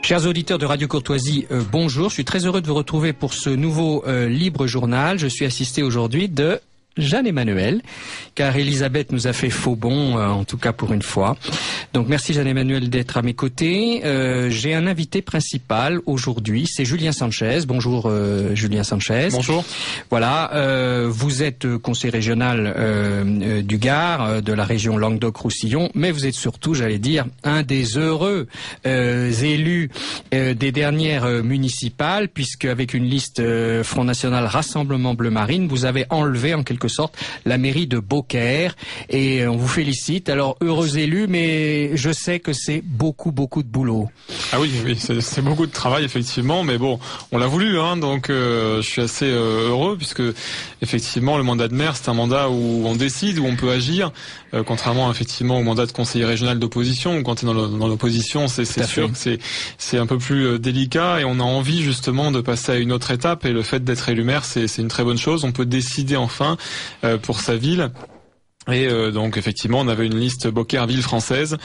Chers auditeurs de Radio Courtoisie, bonjour. Je suis très heureux de vous retrouver pour ce nouveau Libre Journal. Je suis assisté aujourd'hui de Jeanne-Emmanuel, car Elisabeth nous a fait faux bond, en tout cas pour une fois. Donc merci Jeanne-Emmanuel d'être à mes côtés. J'ai un invité principal aujourd'hui, c'est Julien Sanchez. Bonjour Julien Sanchez. Bonjour. Voilà, vous êtes conseiller régional du Gard, de la région Languedoc-Roussillon, mais vous êtes surtout, j'allais dire, un des heureux élus des dernières municipales, puisque avec une liste Front National Rassemblement Bleu Marine, vous avez enlevé en quelque sorte la mairie de Beaucaire et on vous félicite. Alors heureux élu, mais je sais que c'est beaucoup de boulot. Ah oui, c'est beaucoup de travail effectivement, mais bon, on l'a voulu, donc je suis assez heureux puisque effectivement le mandat de maire c'est un mandat où on décide, où on peut agir, contrairement effectivement au mandat de conseiller régional d'opposition où quand tu es dans l'opposition, c'est sûr que c'est un peu plus délicat et on a envie justement de passer à une autre étape et le fait d'être élu maire c'est une très bonne chose. On peut décider enfin pour sa ville. Et donc effectivement, on avait une liste Beaucaire-Ville française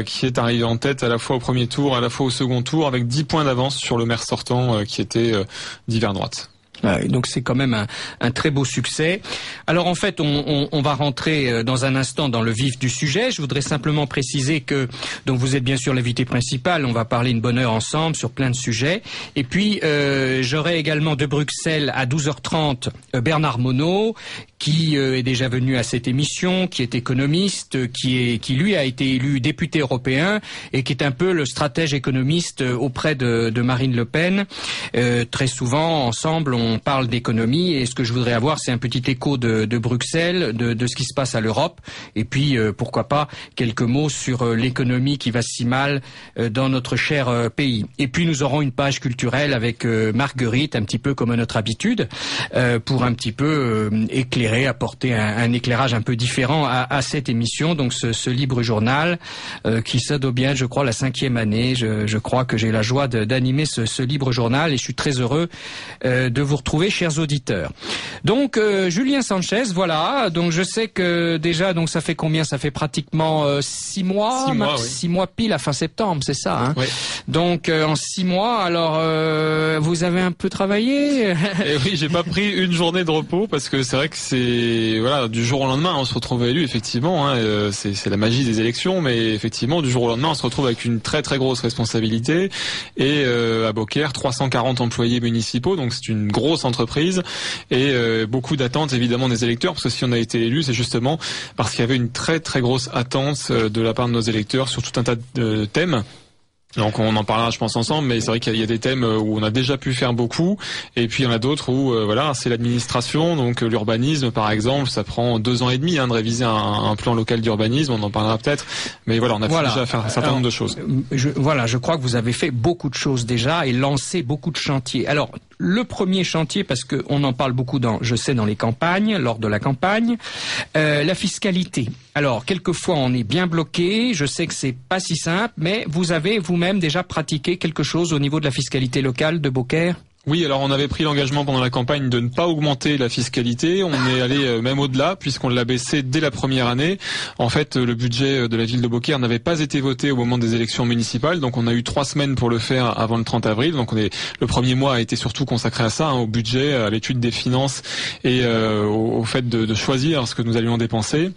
qui est arrivée en tête à la fois au premier tour, à la fois au second tour, avec 10 points d'avance sur le maire sortant qui était d'hiver droite. Donc c'est quand même un très beau succès. Alors en fait, on va rentrer dans un instant dans le vif du sujet. Je voudrais simplement préciser que donc vous êtes bien sûr l'invité principal. On va parler une bonne heure ensemble sur plein de sujets. Et puis j'aurai également de Bruxelles à 12h30 Bernard Monod, qui est déjà venu à cette émission, qui est économiste, qui lui a été élu député européen et qui est un peu le stratège économiste auprès de Marine Le Pen. Très souvent, ensemble, on parle d'économie et ce que je voudrais avoir, c'est un petit écho de Bruxelles, de ce qui se passe à l'Europe et puis, pourquoi pas, quelques mots sur l'économie qui va si mal dans notre cher pays. Et puis, nous aurons une page culturelle avec Marguerite, un petit peu comme à notre habitude, pour un petit peu éclairer, apporter un éclairage un peu différent à cette émission, donc ce libre journal qui ça doit bien, je crois, la 5e année. Je crois que j'ai la joie d'animer ce libre journal et je suis très heureux de vous retrouver, chers auditeurs. Donc Julien Sanchez, voilà. Donc je sais que déjà, donc ça fait combien? Ça fait pratiquement 6 mois, 6 mois pile à fin septembre, c'est ça. Oui. Donc en 6 mois, alors vous avez un peu travaillé? Et oui, j'ai pas pris une journée de repos parce que c'est vrai que c'est du jour au lendemain on se retrouve élu effectivement, c'est la magie des élections, mais effectivement du jour au lendemain on se retrouve avec une très grosse responsabilité et à Beaucaire 340 employés municipaux, donc c'est une grosse entreprise et beaucoup d'attentes évidemment des électeurs, parce que si on a été élu c'est justement parce qu'il y avait une très grosse attente de la part de nos électeurs sur tout un tas de thèmes. Donc on en parlera je pense ensemble, mais c'est vrai qu'il y a des thèmes où on a déjà pu faire beaucoup et puis il y en a d'autres où c'est l'administration, donc l'urbanisme par exemple, ça prend 2 ans et demi de réviser un plan local d'urbanisme, on en parlera peut-être, mais on a déjà fait un certain nombre de choses. Je crois que vous avez fait beaucoup de choses déjà et lancé beaucoup de chantiers. Alors le premier chantier, parce que on en parle beaucoup dans les campagnes, lors de la campagne, la fiscalité. Alors quelquefois on est bien bloqué, je sais que c'est pas si simple, mais vous avez vous-même déjà pratiqué quelque chose au niveau de la fiscalité locale de Beaucaire? Oui, alors on avait pris l'engagement pendant la campagne de ne pas augmenter la fiscalité. On est allé même au-delà puisqu'on l'a baissé dès la première année. En fait, le budget de la ville de Beaucaire n'avait pas été voté au moment des élections municipales, donc on a eu 3 semaines pour le faire avant le 30 avril. Donc le premier mois a été surtout consacré à ça, au budget, à l'étude des finances et au fait de choisir ce que nous allions dépenser.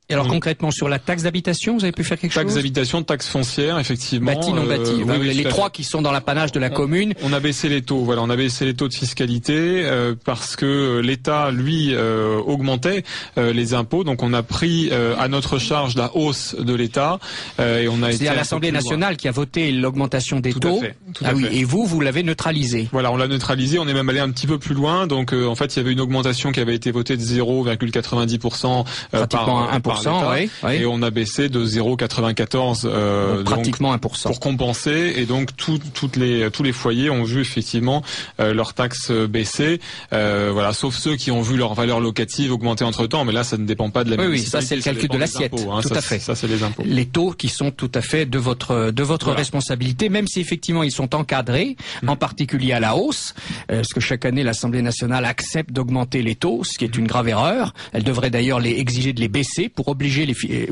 Et alors concrètement sur la taxe d'habitation, vous avez pu faire quelque chose? Taxe d'habitation, taxe foncière, effectivement. Bâti, non bâti. Les 3 qui sont dans l'apanage de la commune. On a baissé les taux. On a baissé les taux de fiscalité parce que l'État, lui, augmentait les impôts. Donc on a pris à notre charge la hausse de l'État et on a été. C'est à l'Assemblée nationale qui a voté l'augmentation des taux. Tout à fait. Et vous l'avez neutralisé. Voilà, on l'a neutralisé. On est même allé un petit peu plus loin. Donc en fait, il y avait une augmentation qui avait été votée de 0,90%. Pratiquement 1%. Oui. Et on a baissé de 0,94 pratiquement 1%. Pour compenser, et donc tous les foyers ont vu effectivement leur taxe baisser, sauf ceux qui ont vu leur valeur locative augmenter entre-temps, mais là ça ne dépend pas de la municipalité. Oui, ça c'est le calcul de l'assiette, tout à fait. Ça c'est les impôts. Les taux qui sont tout à fait de votre responsabilité, même si effectivement ils sont encadrés, en particulier à la hausse, parce que chaque année l'Assemblée nationale accepte d'augmenter les taux, ce qui est une grave erreur. Elle devrait d'ailleurs exiger de les baisser pour pour obliger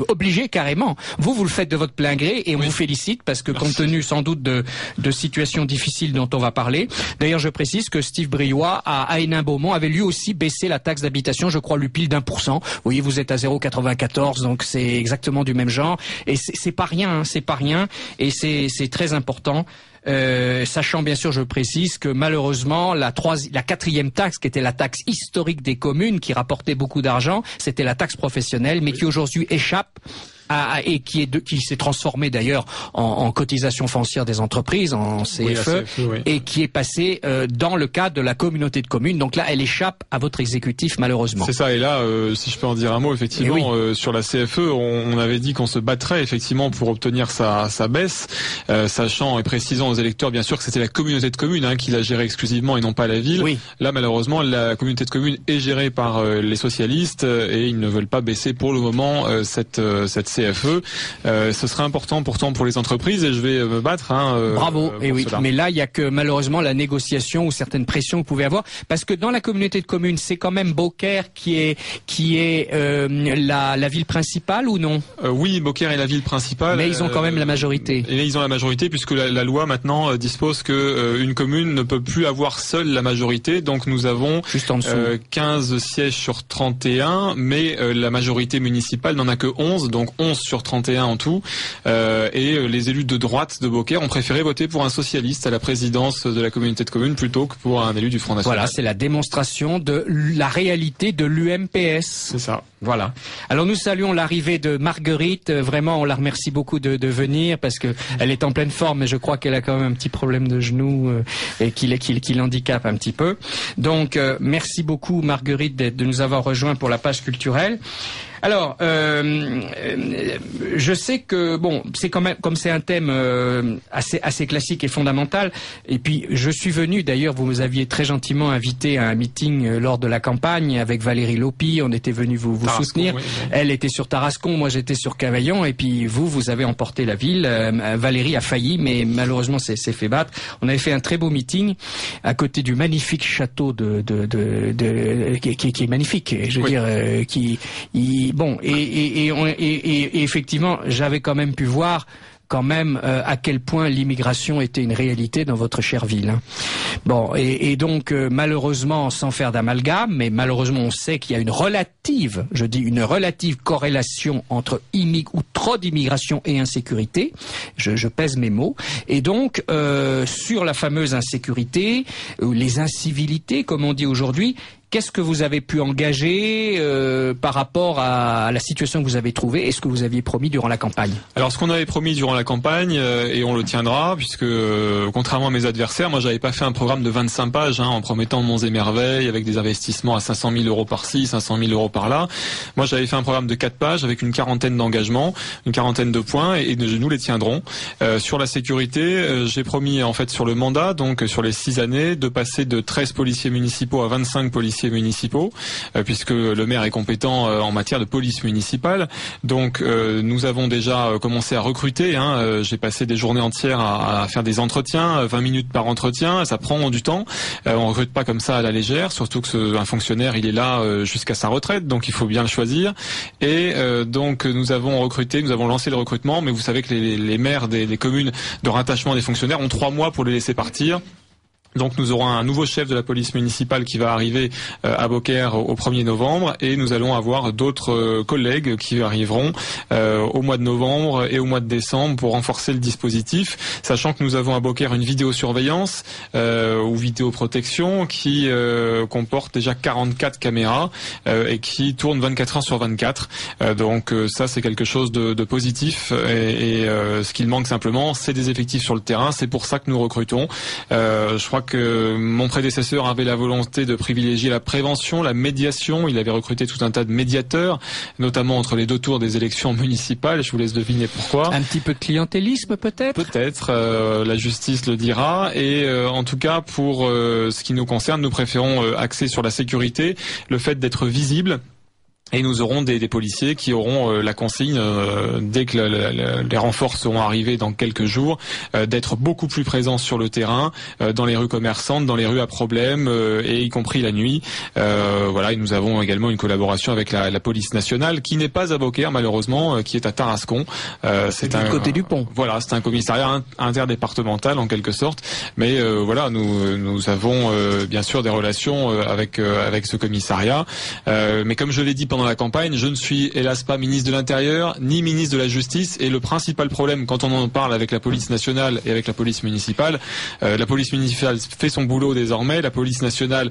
obliger carrément. Vous le faites de votre plein gré et on vous félicite parce que compte tenu sans doute de situations difficiles dont on va parler. D'ailleurs, je précise que Steve Briois à Hénin-Beaumont avait lui aussi baissé la taxe d'habitation, je crois lui pile d'1%. Vous voyez, vous êtes à 0,94, donc c'est exactement du même genre. Et c'est pas rien, hein, c'est pas rien, et c'est très important. Sachant bien sûr, je précise que malheureusement la quatrième taxe, qui était la taxe historique des communes, qui rapportait beaucoup d'argent, c'était la taxe professionnelle, mais qui aujourd'hui échappe et qui s'est transformée d'ailleurs en cotisation foncière des entreprises, en CFE, et qui est passée dans le cadre de la communauté de communes. Donc là, elle échappe à votre exécutif malheureusement. C'est ça. Et là, si je peux en dire un mot, effectivement, sur la CFE, on avait dit qu'on se battrait effectivement pour obtenir sa baisse, sachant et précisant aux électeurs bien sûr que c'était la communauté de communes qui la gérait exclusivement et non pas la ville. Oui. Là, malheureusement, la communauté de communes est gérée par les socialistes et ils ne veulent pas baisser pour le moment cette CFE. Ce serait important pourtant pour les entreprises et je vais me battre. Bravo. Et oui. Mais là, il y a que malheureusement la négociation ou certaines pressions que vous pouvez avoir, parce que dans la communauté de communes, c'est quand même Beaucaire qui est la ville principale ou non? Oui, Beaucaire est la ville principale. Mais ils ont quand même la majorité. Et ils ont la majorité puisque la loi maintenant dispose que une commune ne peut plus avoir seule la majorité. Donc nous avons juste en dessous 15 sièges sur 31, mais la majorité municipale n'en a que 11, donc 11 sur 31 en tout, et les élus de droite de Beaucaire ont préféré voter pour un socialiste à la présidence de la communauté de communes plutôt que pour un élu du Front National. Voilà, c'est la démonstration de la réalité de l'UMPS. C'est ça. Voilà. Alors nous saluons l'arrivée de Marguerite, vraiment on la remercie beaucoup de venir parce que elle est en pleine forme, mais je crois qu'elle a quand même un petit problème de genou et qui l'handicape un petit peu. Donc merci beaucoup Marguerite de nous avoir rejoints pour la page culturelle. Alors, je sais que bon, c'est quand même comme c'est un thème assez classique et fondamental. Et puis, je suis venu. D'ailleurs, vous nous aviez très gentiment invité à un meeting lors de la campagne avec Valérie Lopi. On était venu vous soutenir. Oui. Elle était sur Tarascon, moi j'étais sur Cavaillon. Et puis vous avez emporté la ville. Valérie a failli, mais malheureusement, s'est fait battre. On avait fait un très beau meeting à côté du magnifique château qui est magnifique. Je veux dire, bon, et effectivement, j'avais quand même pu voir à quel point l'immigration était une réalité dans votre chère ville. Bon, et donc malheureusement, sans faire d'amalgame, mais malheureusement on sait qu'il y a une relative corrélation entre ou trop d'immigration et insécurité. Je pèse mes mots. Et donc sur la fameuse insécurité, les incivilités, comme on dit aujourd'hui. Qu'est-ce que vous avez pu engager par rapport à la situation que vous avez trouvée et ce que vous aviez promis durant la campagne? Alors ce qu'on avait promis durant la campagne, et on le tiendra, puisque contrairement à mes adversaires, moi j'avais pas fait un programme de 25 pages en promettant monts et merveilles avec des investissements à 500 000 euros par-ci, 500 000 euros par-là. Moi j'avais fait un programme de 4 pages avec une quarantaine d'engagements, une quarantaine de points, et nous les tiendrons. Sur la sécurité, j'ai promis en fait sur le mandat, donc sur les 6 années, de passer de 13 policiers municipaux à 25 policiers municipaux, puisque le maire est compétent en matière de police municipale. Donc nous avons déjà commencé à recruter. J'ai passé des journées entières à faire des entretiens, 20 minutes par entretien. Ça prend du temps. On recrute pas comme ça à la légère, surtout que un fonctionnaire, il est là jusqu'à sa retraite, donc il faut bien le choisir. Et donc nous avons recruté, nous avons lancé le recrutement, mais vous savez que les maires des communes de rattachement des fonctionnaires ont 3 mois pour les laisser partir. Donc nous aurons un nouveau chef de la police municipale qui va arriver à Beaucaire au 1er novembre et nous allons avoir d'autres collègues qui arriveront au mois de novembre et au mois de décembre pour renforcer le dispositif, sachant que nous avons à Beaucaire une vidéosurveillance ou vidéoprotection qui comporte déjà 44 caméras et qui tourne 24 heures sur 24. Donc ça c'est quelque chose de positif et ce qu'il manque simplement c'est des effectifs sur le terrain, c'est pour ça que nous recrutons. Je crois que mon prédécesseur avait la volonté de privilégier la prévention, la médiation. Il avait recruté tout un tas de médiateurs, notamment entre les 2 tours des élections municipales. Je vous laisse deviner pourquoi. Un petit peu de clientélisme peut-être ? Peut-être, la justice le dira. Et en tout cas, pour ce qui nous concerne, nous préférons axer sur la sécurité, le fait d'être visible. Et nous aurons des policiers qui auront la consigne, dès que les renforts seront arrivés dans quelques jours, d'être beaucoup plus présents sur le terrain, dans les rues commerçantes, dans les rues à problème, et y compris la nuit. Voilà, et nous avons également une collaboration avec la police nationale, qui n'est pas à Beaucaire malheureusement, qui est à Tarascon. C'est du côté du pont. Voilà, c'est un commissariat interdépartemental en quelque sorte. Mais voilà, nous avons bien sûr des relations avec ce commissariat. Mais comme je l'ai dit pendant la campagne, je ne suis hélas pas ministre de l'Intérieur ni ministre de la Justice, et le principal problème quand on en parle avec la police nationale et avec la police municipale, la police municipale fait son boulot désormais, la police nationale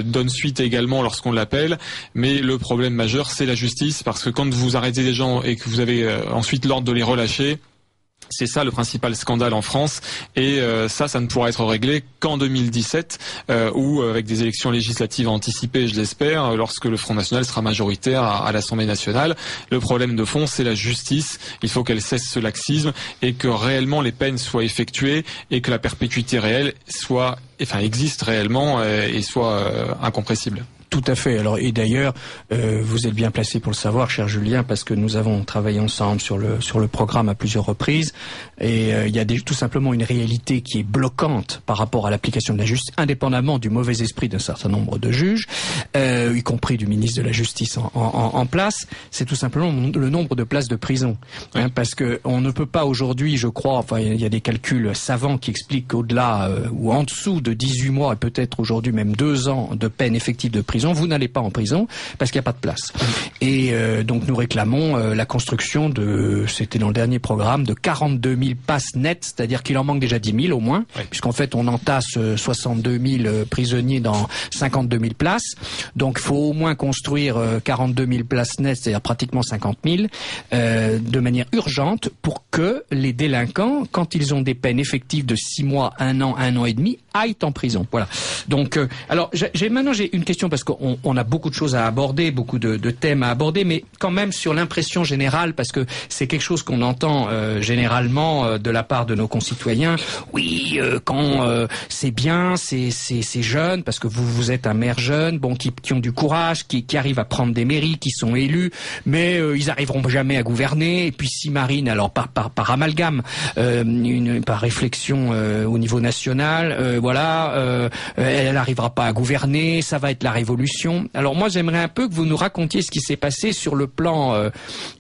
donne suite également lorsqu'on l'appelle, mais le problème majeur c'est la justice, parce que quand vous arrêtez des gens et que vous avez ensuite l'ordre de les relâcher, c'est ça le principal scandale en France, et ça ne pourra être réglé qu'en 2017, ou avec des élections législatives anticipées, je l'espère, lorsque le Front National sera majoritaire à l'Assemblée nationale. Le problème de fond, c'est la justice. Il faut qu'elle cesse ce laxisme et que réellement les peines soient effectuées et que la perpétuité réelle existe réellement et soit incompressible. Tout à fait. Alors, et d'ailleurs, vous êtes bien placé pour le savoir, cher Julien, parce que nous avons travaillé ensemble sur le programme à plusieurs reprises. Et il y a tout simplement une réalité qui est bloquante par rapport à l'application de la justice, indépendamment du mauvais esprit d'un certain nombre de juges, y compris du ministre de la Justice en place. C'est tout simplement le nombre de places de prison. Oui. Parce que on ne peut pas aujourd'hui, je crois, enfin, il y a des calculs savants qui expliquent qu'au-delà ou en dessous de 18 mois et peut-être aujourd'hui même 2 ans de peine effective de prison, vous n'allez pas en prison parce qu'il n'y a pas de place. Et donc nous réclamons la construction c'était dans le dernier programme, de 42 000 passes nettes, c'est-à-dire qu'il en manque déjà 10 000 au moins, oui. Puisqu'en fait on entasse 62 000 prisonniers dans 52 000 places. Donc il faut au moins construire 42 000 places nettes, c'est-à-dire pratiquement 50 000, de manière urgente, pour que les délinquants, quand ils ont des peines effectives de 6 mois, 1 an et demi, aillent en prison. Voilà. Donc, alors maintenant j'ai une question, parce qu'on a beaucoup de choses à aborder, beaucoup de thèmes à aborder, mais quand même sur l'impression générale, parce que c'est quelque chose qu'on entend généralement de la part de nos concitoyens. Oui, quand c'est bien, c'est jeune, parce que vous êtes un maire jeune, bon, qui ont du courage, qui arrivent à prendre des mairies, qui sont élus, mais ils arriveront jamais à gouverner. Et puis si Marine, alors par amalgame, par réflexion au niveau national, elle n'arrivera pas à gouverner, ça va être la révolution. Alors moi j'aimerais un peu que vous nous racontiez ce qui s'est passé sur le plan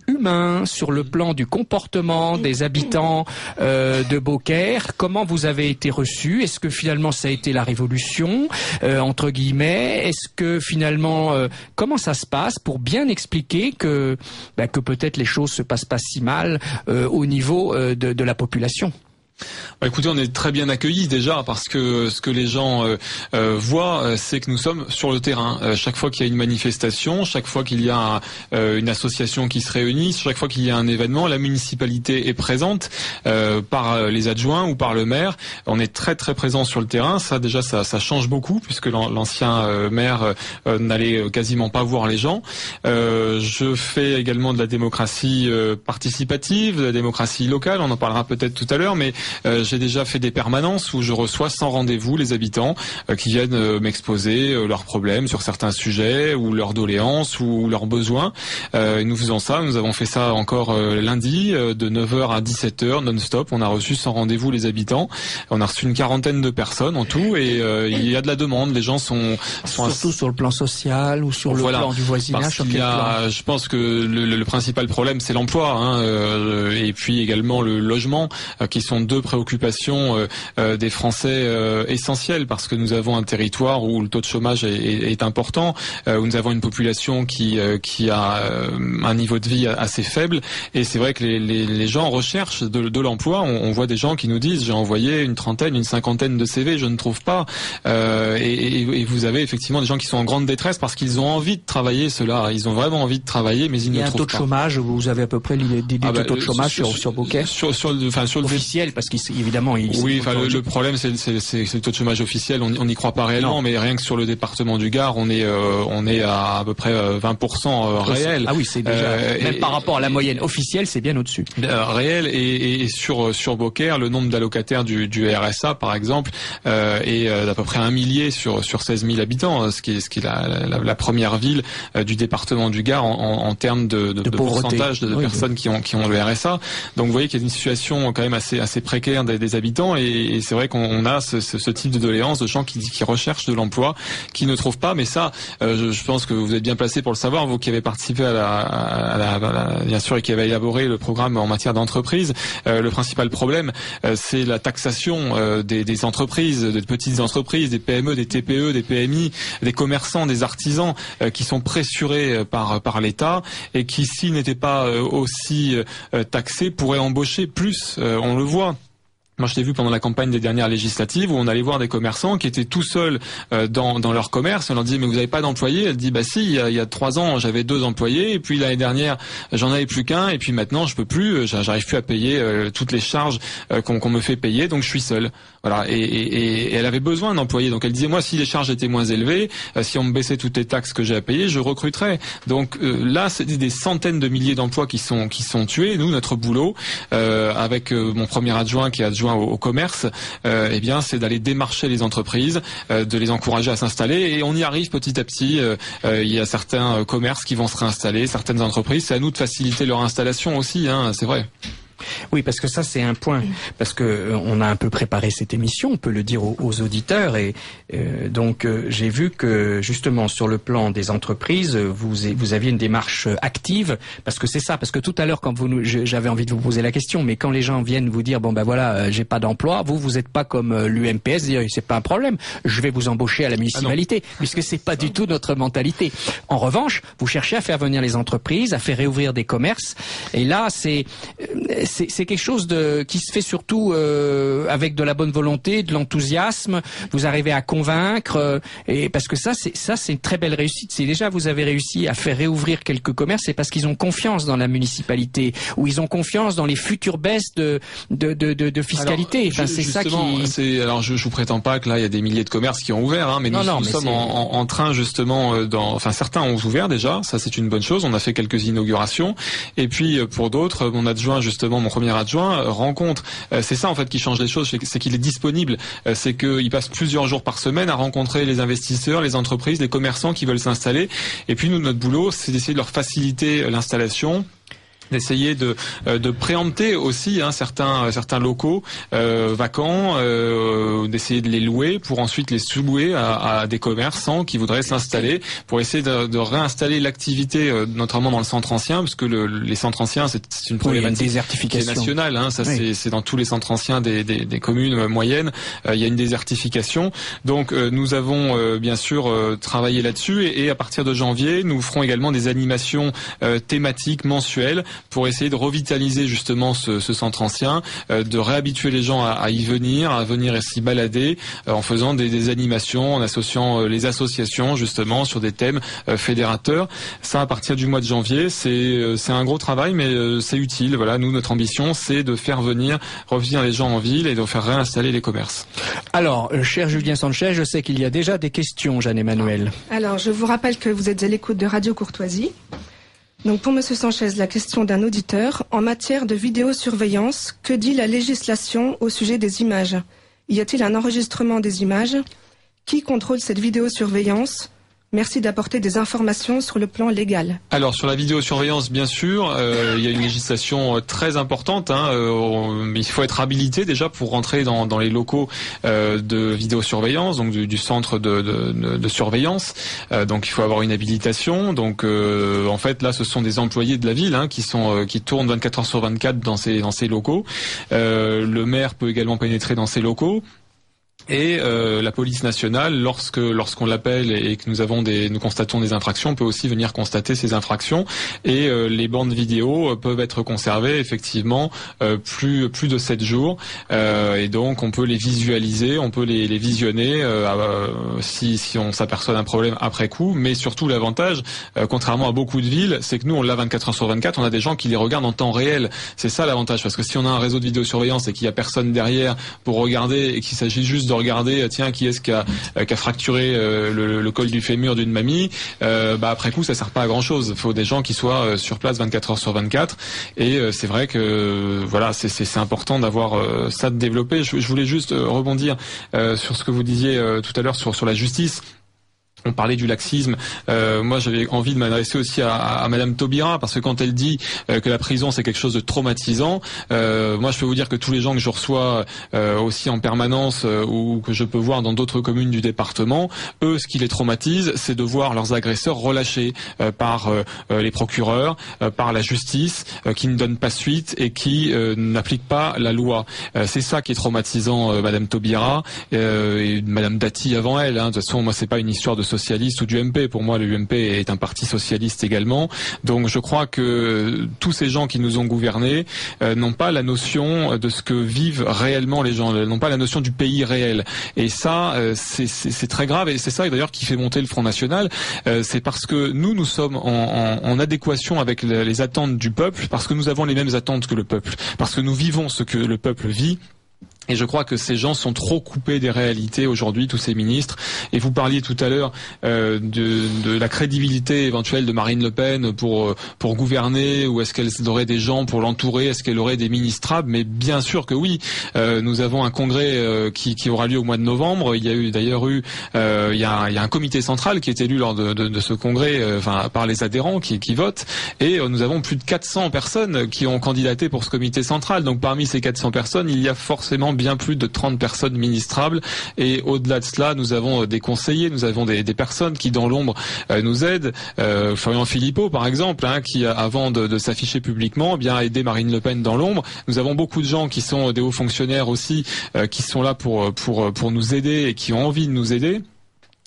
humain, sur le plan du comportement des habitants de Beaucaire. Comment vous avez été reçus? Est-ce que finalement ça a été la révolution, entre guillemets? Est-ce que finalement, comment ça se passe pour bien expliquer que peut-être les choses se passent pas si mal au niveau de la population? Écoutez, on est très bien accueillis déjà, parce que ce que les gens voient, c'est que nous sommes sur le terrain. Chaque fois qu'il y a une manifestation, chaque fois qu'il y a une association qui se réunit, chaque fois qu'il y a un événement, la municipalité est présente par les adjoints ou par le maire. On est très très présent sur le terrain. Ça déjà, ça change beaucoup, puisque l'ancien maire n'allait quasiment pas voir les gens. Je fais également de la démocratie participative, de la démocratie locale. On en parlera peut-être tout à l'heure, mais j'ai déjà fait des permanences où je reçois sans rendez-vous les habitants qui viennent m'exposer leurs problèmes sur certains sujets, ou leurs doléances, ou leurs besoins. Nous faisons ça, nous avons fait ça encore lundi, de 9h à 17h non-stop. On a reçu sans rendez-vous les habitants. On a reçu une 40aine de personnes en tout, et il y a de la demande. Les gens sont surtout sur le plan social ou sur le plan du voisinage. Je pense que le principal problème, c'est l'emploi, et puis également le logement, qui sont deux préoccupations des Français essentielles, parce que nous avons un territoire où le taux de chômage est important, où nous avons une population qui a un niveau de vie assez faible, et c'est vrai que les gens recherchent de l'emploi. On voit des gens qui nous disent: j'ai envoyé une 30aine, une 50aine de CV, je ne trouve pas. Et vous avez effectivement des gens qui sont en grande détresse parce qu'ils ont envie de travailler, ceux-là. Ils ont vraiment envie de travailler, mais ils ne trouvent pas. Il y a un taux de chômage, vous avez à peu près l'idée du taux de chômage sur Beaucaire? Sur le officiel, parce qu'évidemment, le problème, c'est le taux de chômage officiel. On n'y croit pas réellement, mais rien que sur le département du Gard, on est à peu près 20% réel. Ah oui, c'est déjà même par rapport à la moyenne officielle, c'est bien au-dessus. Réel et sur Beaucaire, le nombre d'allocataires du RSA, par exemple, est d'à peu près 1 millier sur 16 000 habitants, ce qui est la première ville du département du Gard en termes de pourcentage de personnes qui ont le RSA. Donc vous voyez qu'il y a une situation quand même assez précaire des habitants, et c'est vrai qu'on a ce type de doléances de gens qui recherchent de l'emploi, qui ne trouvent pas. Mais ça, je pense que vous êtes bien placé pour le savoir, vous qui avez participé bien sûr, et qui avez élaboré le programme en matière d'entreprise. Le principal problème, c'est la taxation des entreprises, des petites entreprises, des PME, des TPE, des PMI, des commerçants, des artisans qui sont pressurés par l'État, et qui, s'ils n'étaient pas aussi taxés, pourraient embaucher plus. On le voit. Moi, je l'ai vu pendant la campagne des dernières législatives, où on allait voir des commerçants qui étaient tout seuls dans leur commerce. On leur disait, mais vous n'avez pas d'employés? Elle dit, bah si, il y a 3 ans, j'avais 2 employés, et puis l'année dernière, j'en avais plus qu'un, et puis maintenant, je peux plus, j'arrive plus à payer toutes les charges qu'on me fait payer, donc je suis seul. Voilà. Et elle avait besoin d'employés. Donc elle disait, moi, si les charges étaient moins élevées, si on me baissait toutes les taxes que j'ai à payer, je recruterais. Donc là, c'est des centaines de milliers d'emplois qui sont tués. Nous, notre boulot, avec mon premier adjoint qui est adjoint au commerce, eh bien, c'est d'aller démarcher les entreprises, de les encourager à s'installer, et on y arrive petit à petit. Il y a certains commerces qui vont se réinstaller, certaines entreprises. C'est à nous de faciliter leur installation aussi, c'est vrai. Oui, parce que ça c'est un point, parce que on a un peu préparé cette émission, on peut le dire aux auditeurs, et donc j'ai vu que justement sur le plan des entreprises, vous aviez une démarche active, parce que c'est ça, parce que tout à l'heure quand j'avais envie de vous poser la question, mais quand les gens viennent vous dire bon ben voilà, j'ai pas d'emploi, vous êtes pas comme l'UMPS, dire c'est pas un problème, je vais vous embaucher à la municipalité, puisque c'est pas du tout notre mentalité. En revanche, vous cherchez à faire venir les entreprises, à faire réouvrir des commerces, et là c'est quelque chose qui se fait surtout avec de la bonne volonté, de l'enthousiasme. Vous arrivez à convaincre, et parce que ça c'est une très belle réussite. C'est déjà vous avez réussi à faire réouvrir quelques commerces, c'est parce qu'ils ont confiance dans la municipalité, ou ils ont confiance dans les futures baisses de fiscalité. Alors, c'est ça qui. Alors je vous prétends pas que là il y a des milliers de commerces qui ont ouvert, mais nous sommes en train justement certains ont ouvert déjà. Ça c'est une bonne chose. On a fait quelques inaugurations, et puis pour d'autres, mon adjoint justement, mon premier adjoint rencontre, c'est ça en fait qui change les choses, c'est qu'il est disponible, c'est qu'il passe plusieurs jours par semaine à rencontrer les investisseurs, les entreprises, les commerçants qui veulent s'installer, et puis nous, notre boulot, c'est d'essayer de leur faciliter l'installation, d'essayer de préempter aussi certains locaux vacants, d'essayer de les louer pour ensuite les sous-louer à des commerçants qui voudraient s'installer, pour essayer de réinstaller l'activité, notamment dans le centre ancien, parce que les centres anciens, c'est une problématique qui est nationale. C'est dans tous les centres anciens des communes moyennes, il y a une désertification. Donc nous avons bien sûr travaillé là-dessus, et à partir de janvier, nous ferons également des animations thématiques mensuelles pour essayer de revitaliser justement ce centre ancien, de réhabituer les gens à y venir, à venir s'y balader, en faisant des animations, en associant les associations justement sur des thèmes fédérateurs. Ça, à partir du mois de janvier, c'est un gros travail, mais c'est utile. Voilà, nous, notre ambition, c'est de faire revenir les gens en ville et de faire réinstaller les commerces. Alors, cher Julien Sanchez, je sais qu'il y a déjà des questions, Jeanne-Emmanuel. Alors, je vous rappelle que vous êtes à l'écoute de Radio Courtoisie. Donc pour Monsieur Sanchez, la question d'un auditeur. En matière de vidéosurveillance, que dit la législation au sujet des images? Y a-t-il un enregistrement des images? Qui contrôle cette vidéosurveillance? Merci d'apporter des informations sur le plan légal. Alors sur la vidéosurveillance, bien sûr, il y a une législation très importante. Il faut être habilité déjà pour rentrer dans les locaux de vidéosurveillance, donc du centre de surveillance. Donc il faut avoir une habilitation. Donc en fait là, ce sont des employés de la ville qui tournent 24 heures sur 24 dans ces locaux. Le maire peut également pénétrer dans ces locaux. Et la police nationale, lorsqu'on l'appelle et que nous constatons des infractions, peut aussi venir constater ces infractions. Et les bandes vidéo peuvent être conservées effectivement plus de 7 jours. Et donc on peut les visualiser, on peut les visionner si on s'aperçoit d'un problème après coup. Mais surtout l'avantage, contrairement à beaucoup de villes, c'est que nous on l'a 24 heures sur 24. On a des gens qui les regardent en temps réel. C'est ça l'avantage, parce que si on a un réseau de vidéosurveillance et qu'il y a personne derrière pour regarder et qu'il s'agit juste de regarder tiens qui est-ce qui a fracturé le col du fémur d'une mamie, après coup ça sert pas à grand chose. Il faut des gens qui soient sur place 24 heures sur 24 et c'est vrai que voilà c'est important d'avoir ça de développer. Je voulais juste rebondir sur ce que vous disiez tout à l'heure sur la justice. On parlait du laxisme. Moi, j'avais envie de m'adresser aussi à Madame Taubira, parce que quand elle dit que la prison c'est quelque chose de traumatisant, moi, je peux vous dire que tous les gens que je reçois aussi en permanence ou que je peux voir dans d'autres communes du département, eux, ce qui les traumatise, c'est de voir leurs agresseurs relâchés par les procureurs, par la justice, qui ne donnent pas suite et qui n'appliquent pas la loi. C'est ça qui est traumatisant, Madame Taubira et Madame Dati avant elle. De toute façon, moi, c'est pas une histoire de socialiste ou du MP. Pour moi, le UMP est un parti socialiste également. Donc, je crois que tous ces gens qui nous ont gouvernés n'ont pas la notion de ce que vivent réellement les gens, n'ont pas la notion du pays réel. Et ça, c'est très grave. Et c'est ça d'ailleurs qui fait monter le Front National. C'est parce que nous sommes en adéquation avec les attentes du peuple, parce que nous avons les mêmes attentes que le peuple, parce que nous vivons ce que le peuple vit. Et je crois que ces gens sont trop coupés des réalités aujourd'hui, tous ces ministres. Et vous parliez tout à l'heure de la crédibilité éventuelle de Marine Le Pen pour gouverner, ou est-ce qu'elle aurait des gens pour l'entourer, est-ce qu'elle aurait des ministrables? Mais bien sûr que oui. Nous avons un congrès qui aura lieu au mois de novembre. Il y a eu d'ailleurs il y a un comité central qui est élu lors de ce congrès, par les adhérents qui votent. Et nous avons plus de 400 personnes qui ont candidaté pour ce comité central. Donc parmi ces 400 personnes, il y a forcément bien plus de 30 personnes ministrables, et au-delà de cela, nous avons des conseillers, nous avons des personnes qui dans l'ombre nous aident. Florian Philippot par exemple, qui avant de s'afficher publiquement, a aidé Marine Le Pen dans l'ombre. Nous avons beaucoup de gens qui sont des hauts fonctionnaires aussi, qui sont là pour nous aider et qui ont envie de nous aider.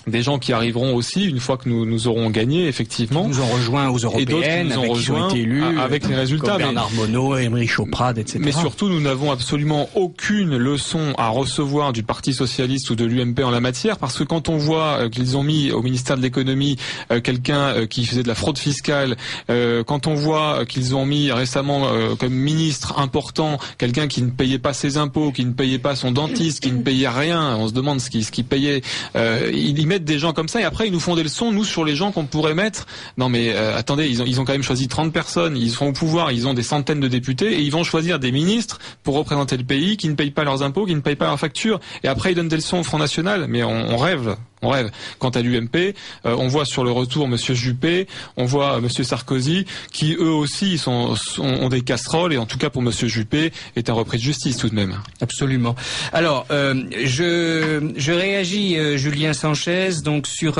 Des gens qui arriveront aussi une fois que nous aurons gagné, effectivement. Qui nous ont rejoints aux européennes, qui ont été élus, avec les résultats. Comme Bernard Monod, Émeric Choprade, etc. Mais surtout, nous n'avons absolument aucune leçon à recevoir du Parti socialiste ou de l'UMP en la matière, parce que quand on voit qu'ils ont mis au ministère de l'économie quelqu'un qui faisait de la fraude fiscale, quand on voit qu'ils ont mis récemment comme ministre important quelqu'un qui ne payait pas ses impôts, qui ne payait pas son dentiste, qui ne payait rien, on se demande ce qu'il payait. Ils mettent des gens comme ça et après ils nous font des leçons, nous, sur les gens qu'on pourrait mettre. Non mais attendez, ils ont quand même choisi 30 personnes, ils sont au pouvoir, ils ont des centaines de députés et ils vont choisir des ministres pour représenter le pays qui ne payent pas leurs impôts, qui ne payent pas leurs factures, et après ils donnent des leçons au Front National. Mais on rêve. On rêve. Quant à l'UMP, on voit sur le retour Monsieur Juppé, on voit Monsieur Sarkozy, qui eux aussi ont des casseroles, et en tout cas pour Monsieur Juppé est un repris de justice tout de même. Absolument. Alors, je réagis, Julien Sanchez, donc sur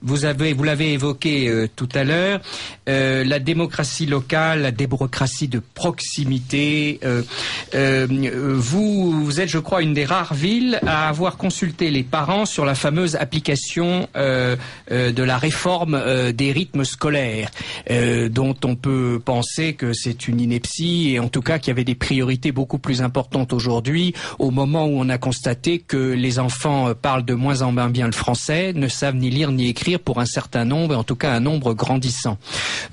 vous l'avez évoqué tout à l'heure, la démocratie locale, la démocratie de proximité. Vous êtes, je crois, une des rares villes à avoir consulté les parents sur la fameuse application de la réforme des rythmes scolaires, dont on peut penser que c'est une ineptie, et en tout cas qu'il y avait des priorités beaucoup plus importantes aujourd'hui, au moment où on a constaté que les enfants parlent de moins en moins bien le français, ne savent ni lire ni écrire pour un certain nombre, en tout cas un nombre grandissant.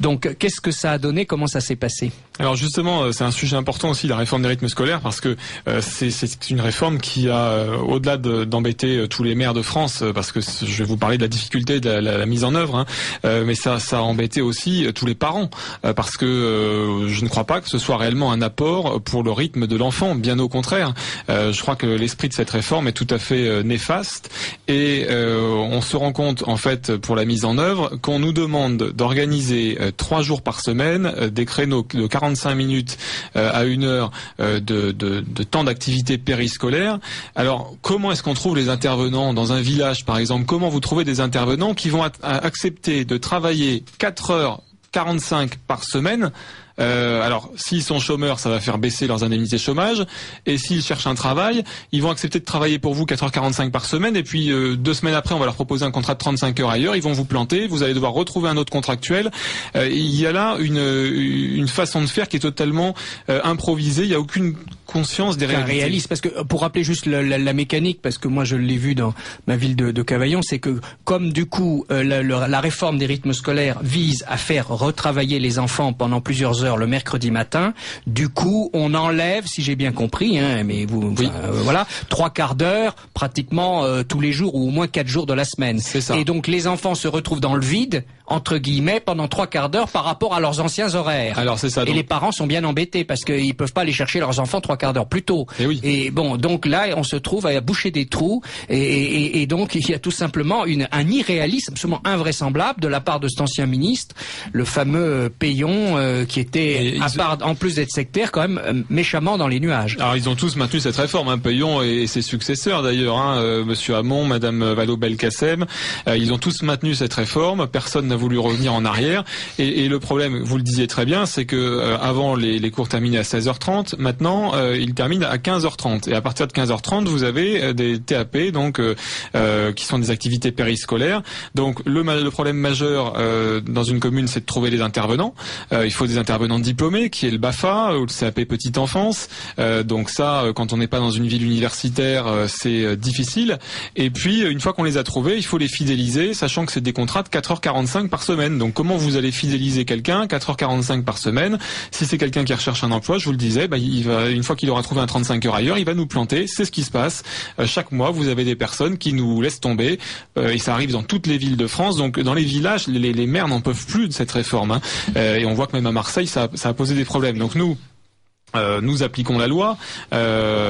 Donc qu'est-ce que ça a donné? Comment ça s'est passé? Alors justement, c'est un sujet important aussi, la réforme des rythmes scolaires, parce que c'est une réforme qui a, au-delà d'embêter tous les maires de France, parce que je vais vous parler de la difficulté de la mise en œuvre, mais ça a embêté aussi tous les parents, parce que je ne crois pas que ce soit réellement un apport pour le rythme de l'enfant, bien au contraire. Je crois que l'esprit de cette réforme est tout à fait néfaste, et on se rend compte, en fait, pour la mise en œuvre, qu'on nous demande d'organiser 3 jours par semaine des créneaux de 45 minutes à 1 heure de temps d'activité périscolaire. Alors, comment est-ce qu'on trouve les intervenants dans un village, par exemple? Comment vous trouvez des intervenants qui vont accepter de travailler 4h45 par semaine Alors, s'ils sont chômeurs, ça va faire baisser leurs indemnités chômage. Et s'ils cherchent un travail, ils vont accepter de travailler pour vous 4h45 par semaine. Et puis 2 semaines après, on va leur proposer un contrat de 35 heures ailleurs. Ils vont vous planter. Vous allez devoir retrouver un autre contractuel. Il y a là une façon de faire qui est totalement improvisée. Il n'y a aucune conscience des réalités. Réaliste, parce que pour rappeler juste la mécanique, parce que moi je l'ai vu dans ma ville de Cavaillon, c'est que comme du coup la réforme des rythmes scolaires vise à faire retravailler les enfants pendant plusieurs heures le mercredi matin, du coup on enlève, si j'ai bien compris, mais voilà, 3/4 d'heure pratiquement tous les jours ou au moins 4 jours de la semaine. C'est ça. Et donc les enfants se retrouvent dans le vide entre guillemets pendant 3/4 d'heure par rapport à leurs anciens horaires. Alors c'est ça. Et les parents sont bien embêtés parce qu'ils peuvent pas aller chercher leurs enfants 3/4 d'heure plus tôt. Et oui. Et bon, donc là on se trouve à boucher des trous et donc il y a tout simplement un irréalisme absolument invraisemblable de la part de cet ancien ministre, le fameux Payon qui était en plus d'être sectaire quand même méchamment dans les nuages. Alors ils ont tous maintenu cette réforme, Payon et ses successeurs d'ailleurs, Monsieur Hamon, Madame Vallaud-Belkacem, ils ont tous maintenu cette réforme. Personne n'a voulu revenir en arrière. Et le problème, vous le disiez très bien, c'est que avant les cours terminaient à 16h30, maintenant ils terminent à 15h30. Et à partir de 15h30, vous avez des TAP donc qui sont des activités périscolaires. Donc le problème majeur dans une commune, c'est de trouver des intervenants. Il faut des intervenants diplômés, qui est le BAFA ou le CAP petite enfance. Donc ça, quand on n'est pas dans une ville universitaire, c'est difficile. Et puis une fois qu'on les a trouvés, il faut les fidéliser, sachant que c'est des contrats de 4h45 par semaine. Donc comment vous allez fidéliser quelqu'un 4h45 par semaine? Si c'est quelqu'un qui recherche un emploi, je vous le disais, une fois qu'il aura trouvé un 35 heures ailleurs, il va nous planter. C'est ce qui se passe. Chaque mois, vous avez des personnes qui nous laissent tomber. Et ça arrive dans toutes les villes de France. Donc dans les villages, les maires n'en peuvent plus de cette réforme. Et on voit que même à Marseille, ça a posé des problèmes. Donc nous appliquons la loi,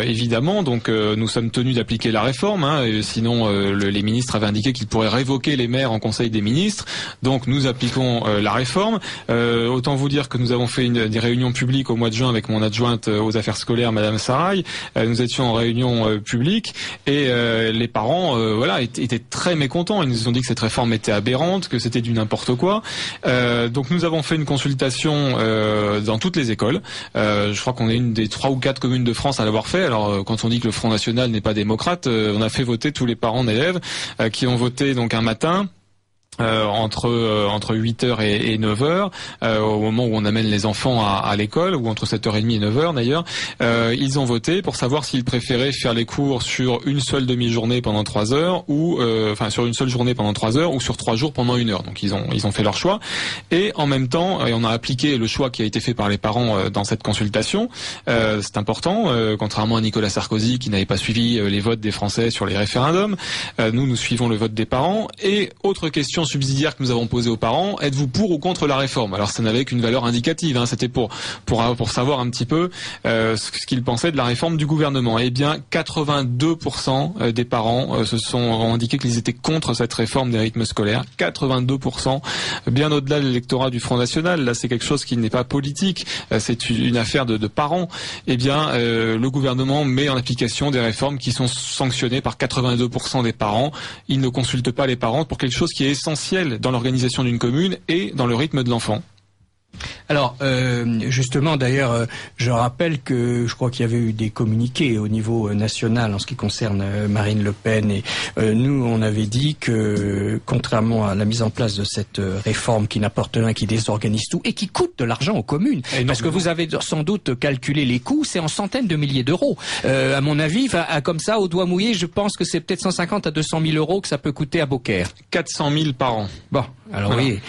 évidemment, donc nous sommes tenus d'appliquer la réforme, sinon les ministres avaient indiqué qu'ils pourraient révoquer les maires en Conseil des ministres, donc nous appliquons la réforme. Autant vous dire que nous avons fait des réunions publiques au mois de juin avec mon adjointe aux affaires scolaires, Madame Saraï. Nous étions en réunion publique et les parents étaient très mécontents. Ils nous ont dit que cette réforme était aberrante, que c'était du n'importe quoi. Donc nous avons fait une consultation dans toutes les écoles. Je crois qu'on est une des 3 ou 4 communes de France à l'avoir fait. Alors quand on dit que le Front National n'est pas démocrate, on a fait voter tous les parents d'élèves qui ont voté donc un matin. Entre 8h et 9h, au moment où on amène les enfants à l'école, ou entre 7h30 et 9h d'ailleurs, ils ont voté pour savoir s'ils préféraient faire les cours sur une seule demi-journée pendant 3 heures, ou sur une seule journée pendant 3 heures, ou sur 3 jours pendant 1 heure. Donc ils ont fait leur choix. Et en même temps, on a appliqué le choix qui a été fait par les parents dans cette consultation. C'est important, contrairement à Nicolas Sarkozy qui n'avait pas suivi les votes des Français sur les référendums. Nous suivons le vote des parents. Et autre question subsidiaire que nous avons posée aux parents, êtes-vous pour ou contre la réforme? Alors ça n'avait qu'une valeur indicative, c'était pour savoir un petit peu ce qu'ils pensaient de la réforme du gouvernement. Eh bien 82% des parents ont indiqué qu'ils étaient contre cette réforme des rythmes scolaires. 82%, bien au-delà de l'électorat du Front National. Là c'est quelque chose qui n'est pas politique, c'est une affaire de parents. Eh bien le gouvernement met en application des réformes qui sont sanctionnées par 82% des parents. Ils ne consultent pas les parents pour quelque chose qui est essentiel dans l'organisation d'une commune et dans le rythme de l'enfant. Alors, justement, d'ailleurs, je rappelle que je crois qu'il y avait eu des communiqués au niveau national en ce qui concerne Marine Le Pen. Et nous, on avait dit que, contrairement à la mise en place de cette réforme qui n'apporte rien, qui désorganise tout et qui coûte de l'argent aux communes, parce que vous avez sans doute calculé les coûts, c'est en centaines de milliers d'euros. À mon avis, comme ça, au doigt mouillé, je pense que c'est peut-être 150 à 200 000 euros que ça peut coûter à Beaucaire. 400 000 par an. Bon, alors voilà. Oui.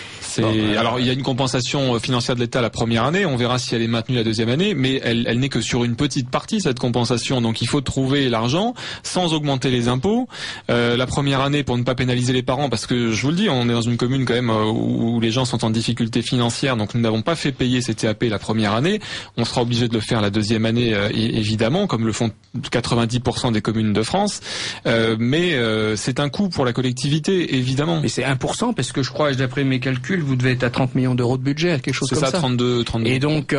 Alors il y a une compensation financière de l'État la première année, on verra si elle est maintenue la deuxième année, mais elle n'est que sur une petite partie cette compensation, donc il faut trouver l'argent sans augmenter les impôts. La première année pour ne pas pénaliser les parents, parce que je vous le dis, on est dans une commune quand même où les gens sont en difficulté financière, donc nous n'avons pas fait payer ces TAP la première année, on sera obligé de le faire la deuxième année évidemment, comme le font 90% des communes de France, mais c'est un coût pour la collectivité évidemment. Mais c'est 1% parce que je crois, d'après mes calculs, vous devez être à 30 millions d'euros de budget, quelque chose comme ça. 32. Et donc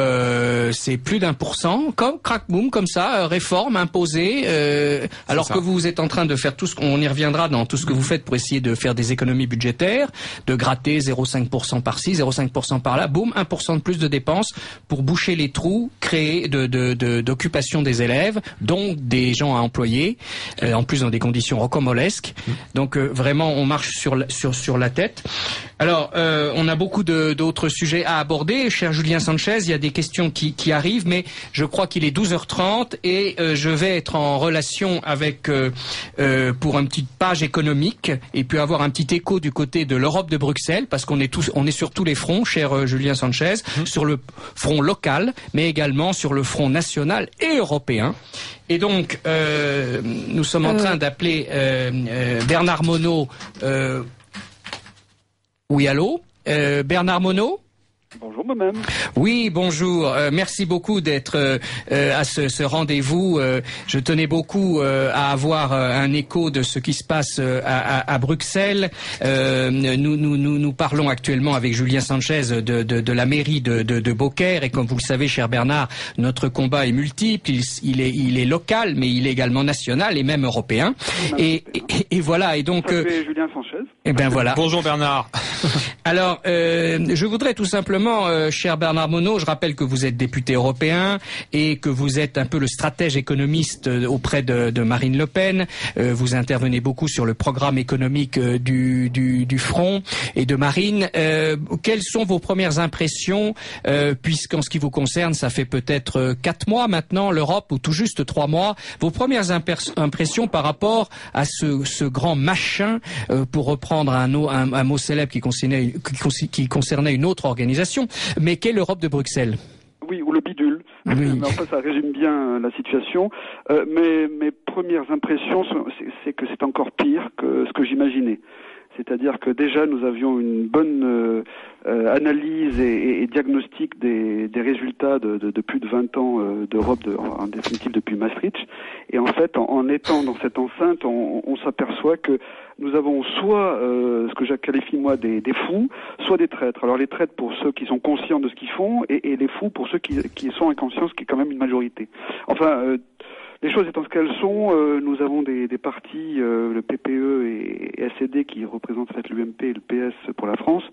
c'est plus d'1%, comme crack boom, comme ça, réforme imposée. Alors que vous êtes en train de faire tout ce qu'on y reviendra dans tout ce que vous faites pour essayer de faire des économies budgétaires, de gratter 0,5% par-ci, 0,5% par-là, boum, 1% de plus de dépenses pour boucher les trous créés d'occupation des élèves, donc des gens à employer, en plus dans des conditions rocambolesques. Donc vraiment, on marche sur la tête. Alors, on a beaucoup d'autres sujets à aborder. Cher Julien Sanchez, il y a des questions qui arrivent, mais je crois qu'il est 12h30 et je vais être en relation avec pour une petite page économique et puis avoir un petit écho du côté de l'Europe de Bruxelles, parce qu'on est sur tous les fronts, cher Julien Sanchez, sur le front local, mais également sur le front national et européen. Et donc, nous sommes en train d'appeler Bernard Monod. Oui, allô, Bernard Monod? Bonjour moi-même. Oui, bonjour. Merci beaucoup d'être à ce rendez-vous. Je tenais beaucoup à avoir un écho de ce qui se passe à Bruxelles. Nous parlons actuellement avec Julien Sanchez de la mairie de Beaucaire, et comme vous le savez, cher Bernard, notre combat est multiple. Il est local, mais il est également national et même européen. Et voilà. Et donc. Julien Sanchez. Et ben voilà. Bonjour Bernard. Alors, je voudrais tout simplement, cher Bernard Monod, je rappelle que vous êtes député européen et que vous êtes un peu le stratège économiste auprès de Marine Le Pen. Vous intervenez beaucoup sur le programme économique du Front et de Marine. Quelles sont vos premières impressions, puisqu'en ce qui vous concerne, ça fait peut-être 4 mois maintenant, l'Europe, ou tout juste 3 mois, vos premières impressions par rapport à ce grand machin, pour reprendre un mot célèbre qui concernait une autre organisation, mais qu'est l'Europe de Bruxelles? Oui, ou le bidule. Oui. Mais enfin, ça résume bien la situation. Mes premières impressions, c'est que c'est encore pire que ce que j'imaginais. C'est-à-dire que déjà nous avions une bonne analyse et diagnostic des résultats de plus de 20 ans d'Europe, en définitive depuis Maastricht. Et en fait, en étant dans cette enceinte, on s'aperçoit que nous avons soit ce que je qualifie moi des fous, soit des traîtres. Alors les traîtres pour ceux qui sont conscients de ce qu'ils font, et les fous pour ceux qui sont inconscients, ce qui est quand même une majorité. Enfin, les choses étant ce qu'elles sont, nous avons des partis, le PPE et SED, qui représentent en fait l'UMP et le PS pour la France,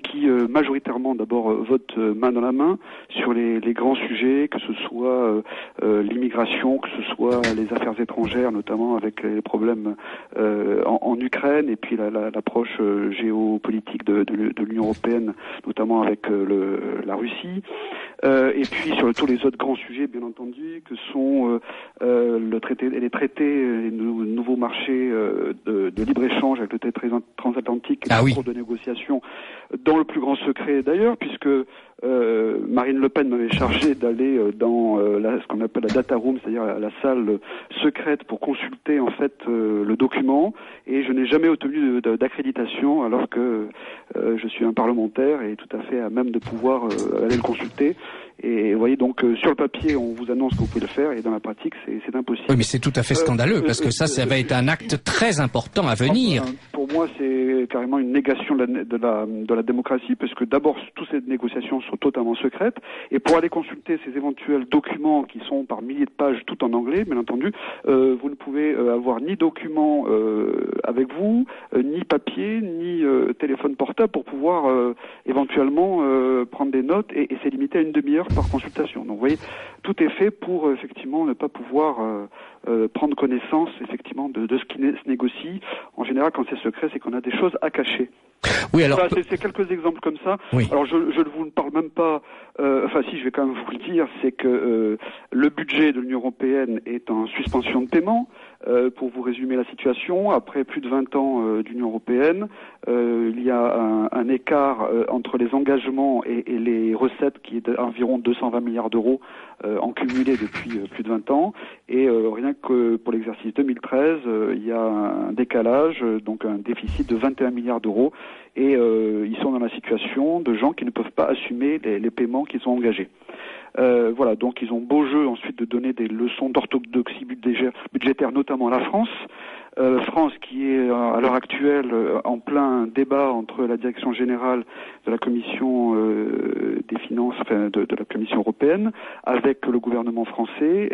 qui majoritairement d'abord votent main dans la main sur les grands sujets, que ce soit l'immigration, que ce soit les affaires étrangères, notamment avec les problèmes en Ukraine, et puis l'approche géopolitique de l'Union européenne, notamment avec la Russie, et puis sur tous les autres grands sujets, bien entendu, que sont les traités, les nouveaux marchés de libre-échange avec le traité transatlantique, et en cours de négociation, dans le plus grand secret d'ailleurs, puisque Marine Le Pen m'avait chargé d'aller dans ce qu'on appelle la data room, c'est-à-dire la salle secrète pour consulter en fait le document, et je n'ai jamais obtenu d'accréditation, alors que je suis un parlementaire et tout à fait à même de pouvoir aller le consulter. Et vous voyez, donc sur le papier on vous annonce que vous pouvez le faire, et dans la pratique c'est impossible. Oui, mais c'est tout à fait scandaleux, parce que ça va être un acte très important à venir. Pour moi, c'est carrément une négation de la démocratie, parce que d'abord toutes ces négociations sont totalement secrètes, et pour aller consulter ces éventuels documents qui sont par milliers de pages, tout en anglais bien entendu, vous ne pouvez avoir ni documents avec vous, ni papier, ni téléphone portable pour pouvoir éventuellement prendre des notes, et c'est limité à une demi-heure par consultation. Donc vous voyez, tout est fait pour effectivement ne pas pouvoir prendre connaissance effectivement de ce qui se négocie. En général, quand c'est secret, c'est qu'on a des choses à cacher. Oui, alors voilà, c'est quelques exemples comme ça. Oui. Alors je ne vous parle même pas. Enfin, si, je vais quand même vous le dire, c'est que le budget de l'Union européenne est en suspension de paiement. Pour vous résumer la situation, après plus de 20 ans d'Union européenne, il y a un écart entre les engagements et les recettes qui est d'environ 220 milliards d'euros en cumulé depuis plus de 20 ans. Et rien que pour l'exercice 2013, il y a un décalage, donc un déficit de 21 milliards d'euros. Et ils sont dans la situation de gens qui ne peuvent pas assumer les paiements qu'ils ont engagés. Voilà, donc ils ont beau jeu ensuite de donner des leçons d'orthodoxie budgétaire, notamment à la France. France qui est à l'heure actuelle en plein débat entre la direction générale de la Commission des finances, enfin de la Commission européenne, avec le gouvernement français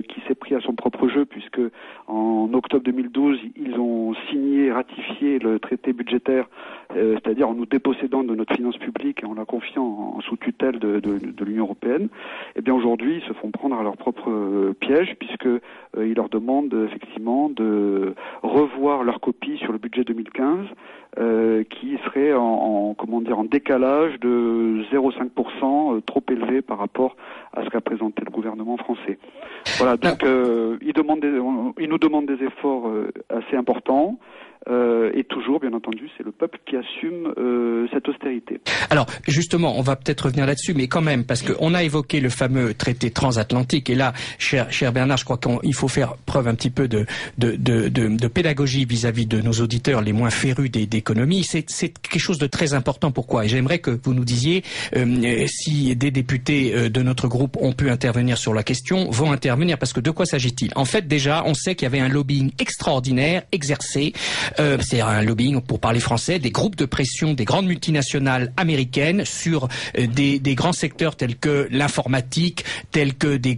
qui s'est pris à son propre jeu puisque en octobre 2012 ils ont signé et ratifié le traité budgétaire, c'est-à-dire en nous dépossédant de notre finance publique et en la confiant sous tutelle de l'Union européenne. Et bien aujourd'hui ils se font prendre à leur propre piège puisque ils leur demandent effectivement de revoir leur copie sur le budget 2015 qui serait en décalage de 0,5% trop élevé par rapport à ce qu'a présenté le gouvernement français. Voilà, donc ils nous demandent des efforts assez importants. Et toujours, bien entendu, c'est le peuple qui assume cette austérité. Alors, justement, on va peut-être revenir là-dessus, mais quand même, parce qu'on a évoqué le fameux traité transatlantique, et là, cher Bernard, je crois qu'il faut faire preuve un petit peu de pédagogie vis-à-vis de nos auditeurs les moins férus d'économie. C'est quelque chose de très important. Pourquoi? Et j'aimerais que vous nous disiez si des députés de notre groupe ont pu intervenir sur la question, vont intervenir, parce que de quoi s'agit-il? En fait, déjà, on sait qu'il y avait un lobbying extraordinaire exercé. C'est un lobbying, pour parler français, des groupes de pression des grandes multinationales américaines sur des grands secteurs tels que l'informatique, tels que des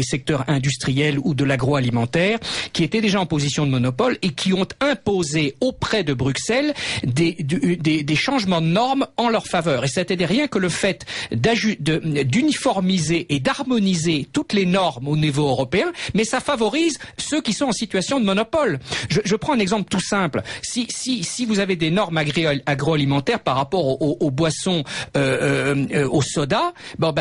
secteurs industriels ou de l'agroalimentaire, qui étaient déjà en position de monopole et qui ont imposé auprès de Bruxelles des changements de normes en leur faveur. Et c'était rien que le fait d'uniformiser et d'harmoniser toutes les normes au niveau européen, mais ça favorise ceux qui sont en situation de monopole. Je prends un exemple tout simple. Si vous avez des normes agroalimentaires par rapport aux boissons, au soda,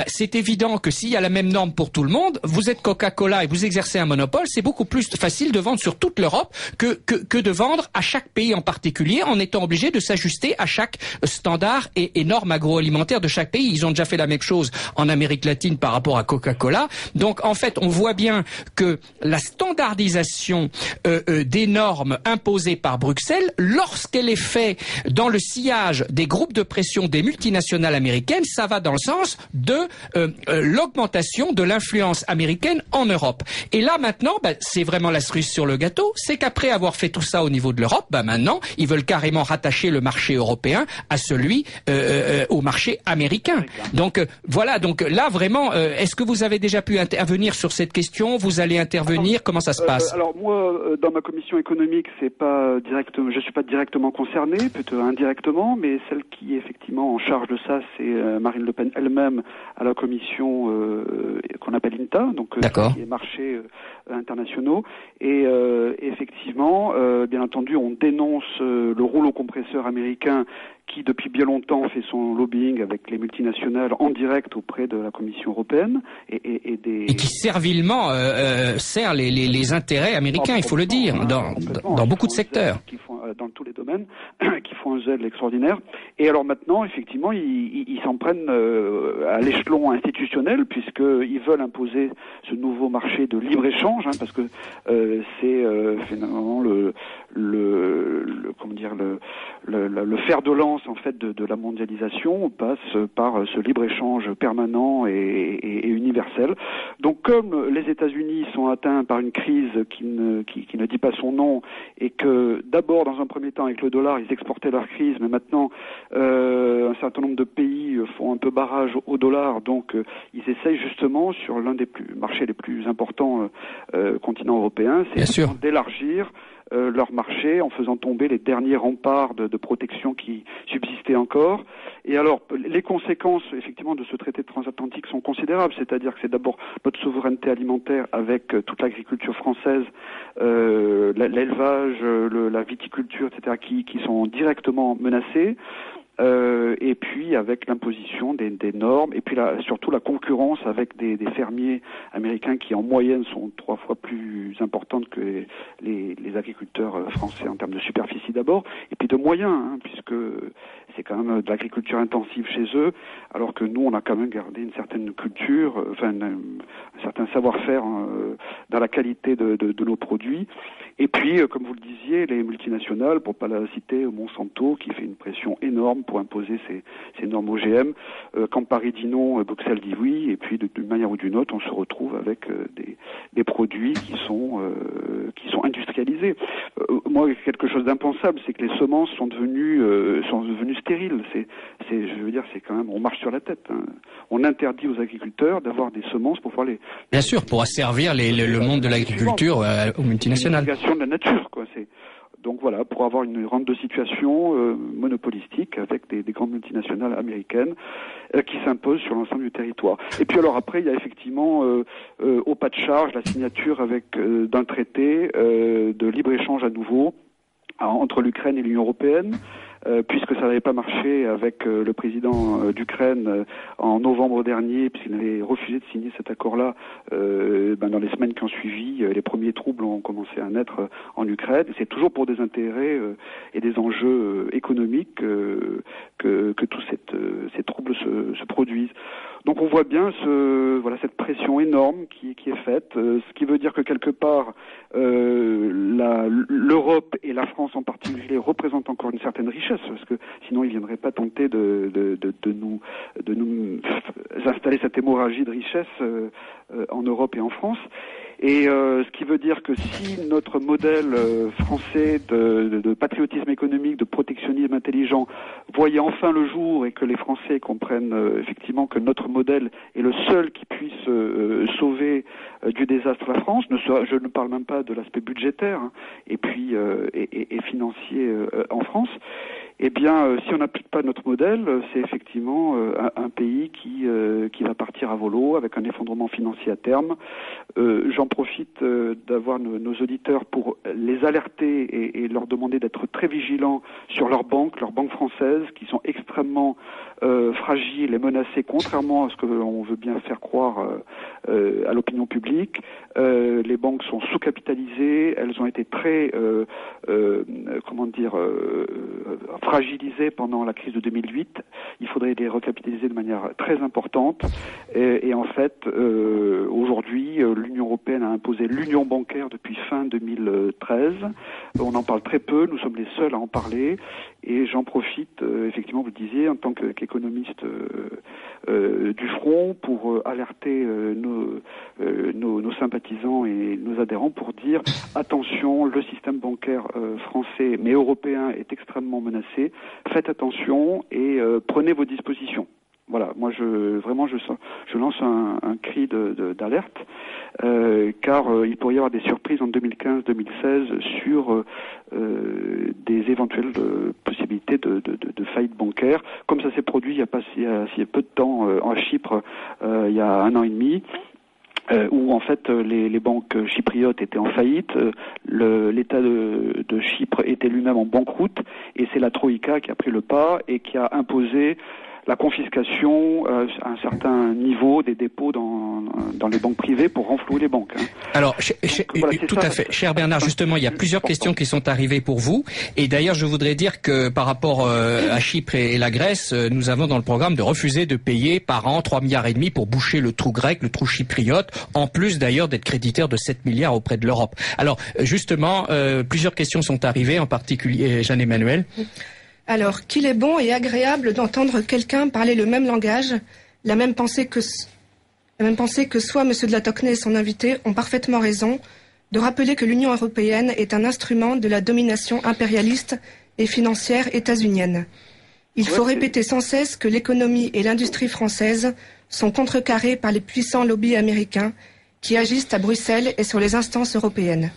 c'est évident que s'il y a la même norme pour tout le monde, vous êtes Coca-Cola et vous exercez un monopole, c'est beaucoup plus facile de vendre sur toute l'Europe que de vendre à chaque pays en particulier en étant obligé de s'ajuster à chaque standard et norme agroalimentaire de chaque pays. Ils ont déjà fait la même chose en Amérique latine par rapport à Coca-Cola. Donc en fait, on voit bien que la standardisation des normes imposées par Bruxelles, lorsqu'elle est faite dans le sillage des groupes de pression des multinationales américaines, ça va dans le sens de l'augmentation de l'influence américaine en Europe. Et là maintenant, c'est vraiment la cerise sur le gâteau, c'est qu'après avoir fait tout ça au niveau de l'Europe, maintenant ils veulent carrément rattacher le marché européen à celui au marché américain. Donc voilà, donc là vraiment, est-ce que vous avez déjà pu intervenir sur cette question? Vous allez intervenir? Comment ça se passe? Alors moi, dans ma commission économique, je suis pas directement concerné, plutôt indirectement, mais celle qui est effectivement en charge de ça, c'est Marine Le Pen elle-même à la commission qu'on appelle INTA, donc qui est marchés internationaux. Et effectivement, bien entendu, on dénonce le rouleau compresseur américain qui depuis bien longtemps fait son lobbying avec les multinationales en direct auprès de la Commission européenne et qui servilement sert les intérêts américains, il faut le dire, dans beaucoup de secteurs. Dans tous les domaines, qui font un zèle extraordinaire. Et alors maintenant, effectivement, ils s'en prennent à l'échelon institutionnel, puisqu'ils veulent imposer ce nouveau marché de libre-échange, parce que c'est finalement le fer de lance en fait de la mondialisation. On passe par ce libre-échange permanent et universel. Donc comme les États-Unis sont atteints par une crise qui ne dit pas son nom, et que d'abord dans un premier temps avec le dollar ils exportaient leur crise, mais maintenant un certain nombre de pays font un peu barrage au dollar, donc ils essayent justement sur l'un des marchés les plus importants continent européen, c'est d'élargir leur marché en faisant tomber les derniers remparts de protection qui subsistaient encore. Et alors, les conséquences, effectivement, de ce traité transatlantique sont considérables. C'est-à-dire que c'est d'abord notre souveraineté alimentaire avec toute l'agriculture française, l'élevage, la viticulture, etc., qui sont directement menacés. Et puis avec l'imposition des normes, et puis surtout la concurrence avec des fermiers américains qui en moyenne sont 3 fois plus importantes que les agriculteurs français en termes de superficie d'abord, et puis de moyens, puisque c'est quand même de l'agriculture intensive chez eux, alors que nous, on a quand même gardé une certaine culture, un certain savoir-faire dans la qualité de nos produits. Et puis, comme vous le disiez, les multinationales, pour pas la citer, Monsanto, qui fait une pression énorme pour imposer ces normes OGM. Quand Paris dit non, Bruxelles dit oui, et puis d'une manière ou d'une autre, on se retrouve avec des produits qui sont industrialisés. Moi, quelque chose d'impensable, c'est que les semences sont devenues stériles. Je veux dire, c'est quand même, on marche sur la tête. Hein. On interdit aux agriculteurs d'avoir des semences pour pouvoir les. Bien sûr, pour asservir le monde de l'agriculture aux multinationales. De la nature, quoi. Donc voilà, pour avoir une rente de situation monopolistique avec des grandes multinationales américaines qui s'imposent sur l'ensemble du territoire. Et puis alors après, il y a effectivement au pas de charge la signature d'un traité de libre-échange à nouveau entre l'Ukraine et l'Union européenne. Puisque ça n'avait pas marché avec le président d'Ukraine en novembre dernier, puisqu'il avait refusé de signer cet accord-là, dans les semaines qui ont suivi, les premiers troubles ont commencé à naître en Ukraine. C'est toujours pour des intérêts et des enjeux économiques que tous ces troubles se produisent. Donc on voit bien cette pression énorme qui est faite, ce qui veut dire que quelque part l'Europe et la France en particulier représentent encore une certaine richesse, parce que sinon ils viendraient pas tenter de nous installer cette hémorragie de richesse en Europe et en France. Et ce qui veut dire que si notre modèle français de patriotisme économique, de protectionnisme intelligent voyait enfin le jour, et que les Français comprennent effectivement que notre modèle est le seul qui puisse sauver du désastre la France, je ne parle même pas de l'aspect budgétaire et puis et financier en France, eh bien, si on n'applique pas notre modèle, c'est effectivement un pays qui va partir à volo avec un effondrement financier à terme. J'en profite d'avoir nos auditeurs pour les alerter et leur demander d'être très vigilants sur leurs banques françaises, qui sont extrêmement fragiles et menacées, contrairement à ce que l'on veut bien faire croire à l'opinion publique. Les banques sont sous-capitalisées, elles ont été très fragilisées pendant la crise de 2008. Il faudrait les recapitaliser de manière très importante. Et en fait, aujourd'hui, l'Union européenne a imposé l'union bancaire depuis fin 2013. On en parle très peu, nous sommes les seuls à en parler. Et j'en profite, effectivement, vous le disiez, en tant qu'économiste du front, pour alerter nos sympathisants et nos adhérents pour dire attention, le système bancaire français mais européen est extrêmement menacé. Faites attention et prenez vos dispositions. Voilà, moi je lance un cri d'alerte car il pourrait y avoir des surprises en 2015-2016 sur des éventuelles possibilités de faillite bancaire, comme ça s'est produit il y a peu de temps à Chypre, il y a 1 an et demi. Où en fait les banques chypriotes étaient en faillite, l'État de Chypre était lui-même en banqueroute, et c'est la Troïka qui a pris le pas et qui a imposé la confiscation à un certain niveau des dépôts dans les banques privées pour renflouer les banques. Alors, tout à fait. Cher Bernard, justement, il y a plusieurs questions qui sont arrivées pour vous. Et d'ailleurs, je voudrais dire que par rapport à Chypre et la Grèce, nous avons dans le programme de refuser de payer par an 3,5 milliards pour boucher le trou grec, le trou chypriote, en plus d'ailleurs d'être créditaire de 7 milliards auprès de l'Europe. Alors, justement, plusieurs questions sont arrivées, en particulier Jeanne-Emmanuel. Alors, qu'il est bon et agréable d'entendre quelqu'un parler le même langage, la même pensée que soit M. de la Tocquenay et son invité ont parfaitement raison de rappeler que l'Union européenne est un instrument de la domination impérialiste et financière états-unienne. Il faut répéter sans cesse que l'économie et l'industrie françaises sont contrecarrées par les puissants lobbies américains qui agissent à Bruxelles et sur les instances européennes.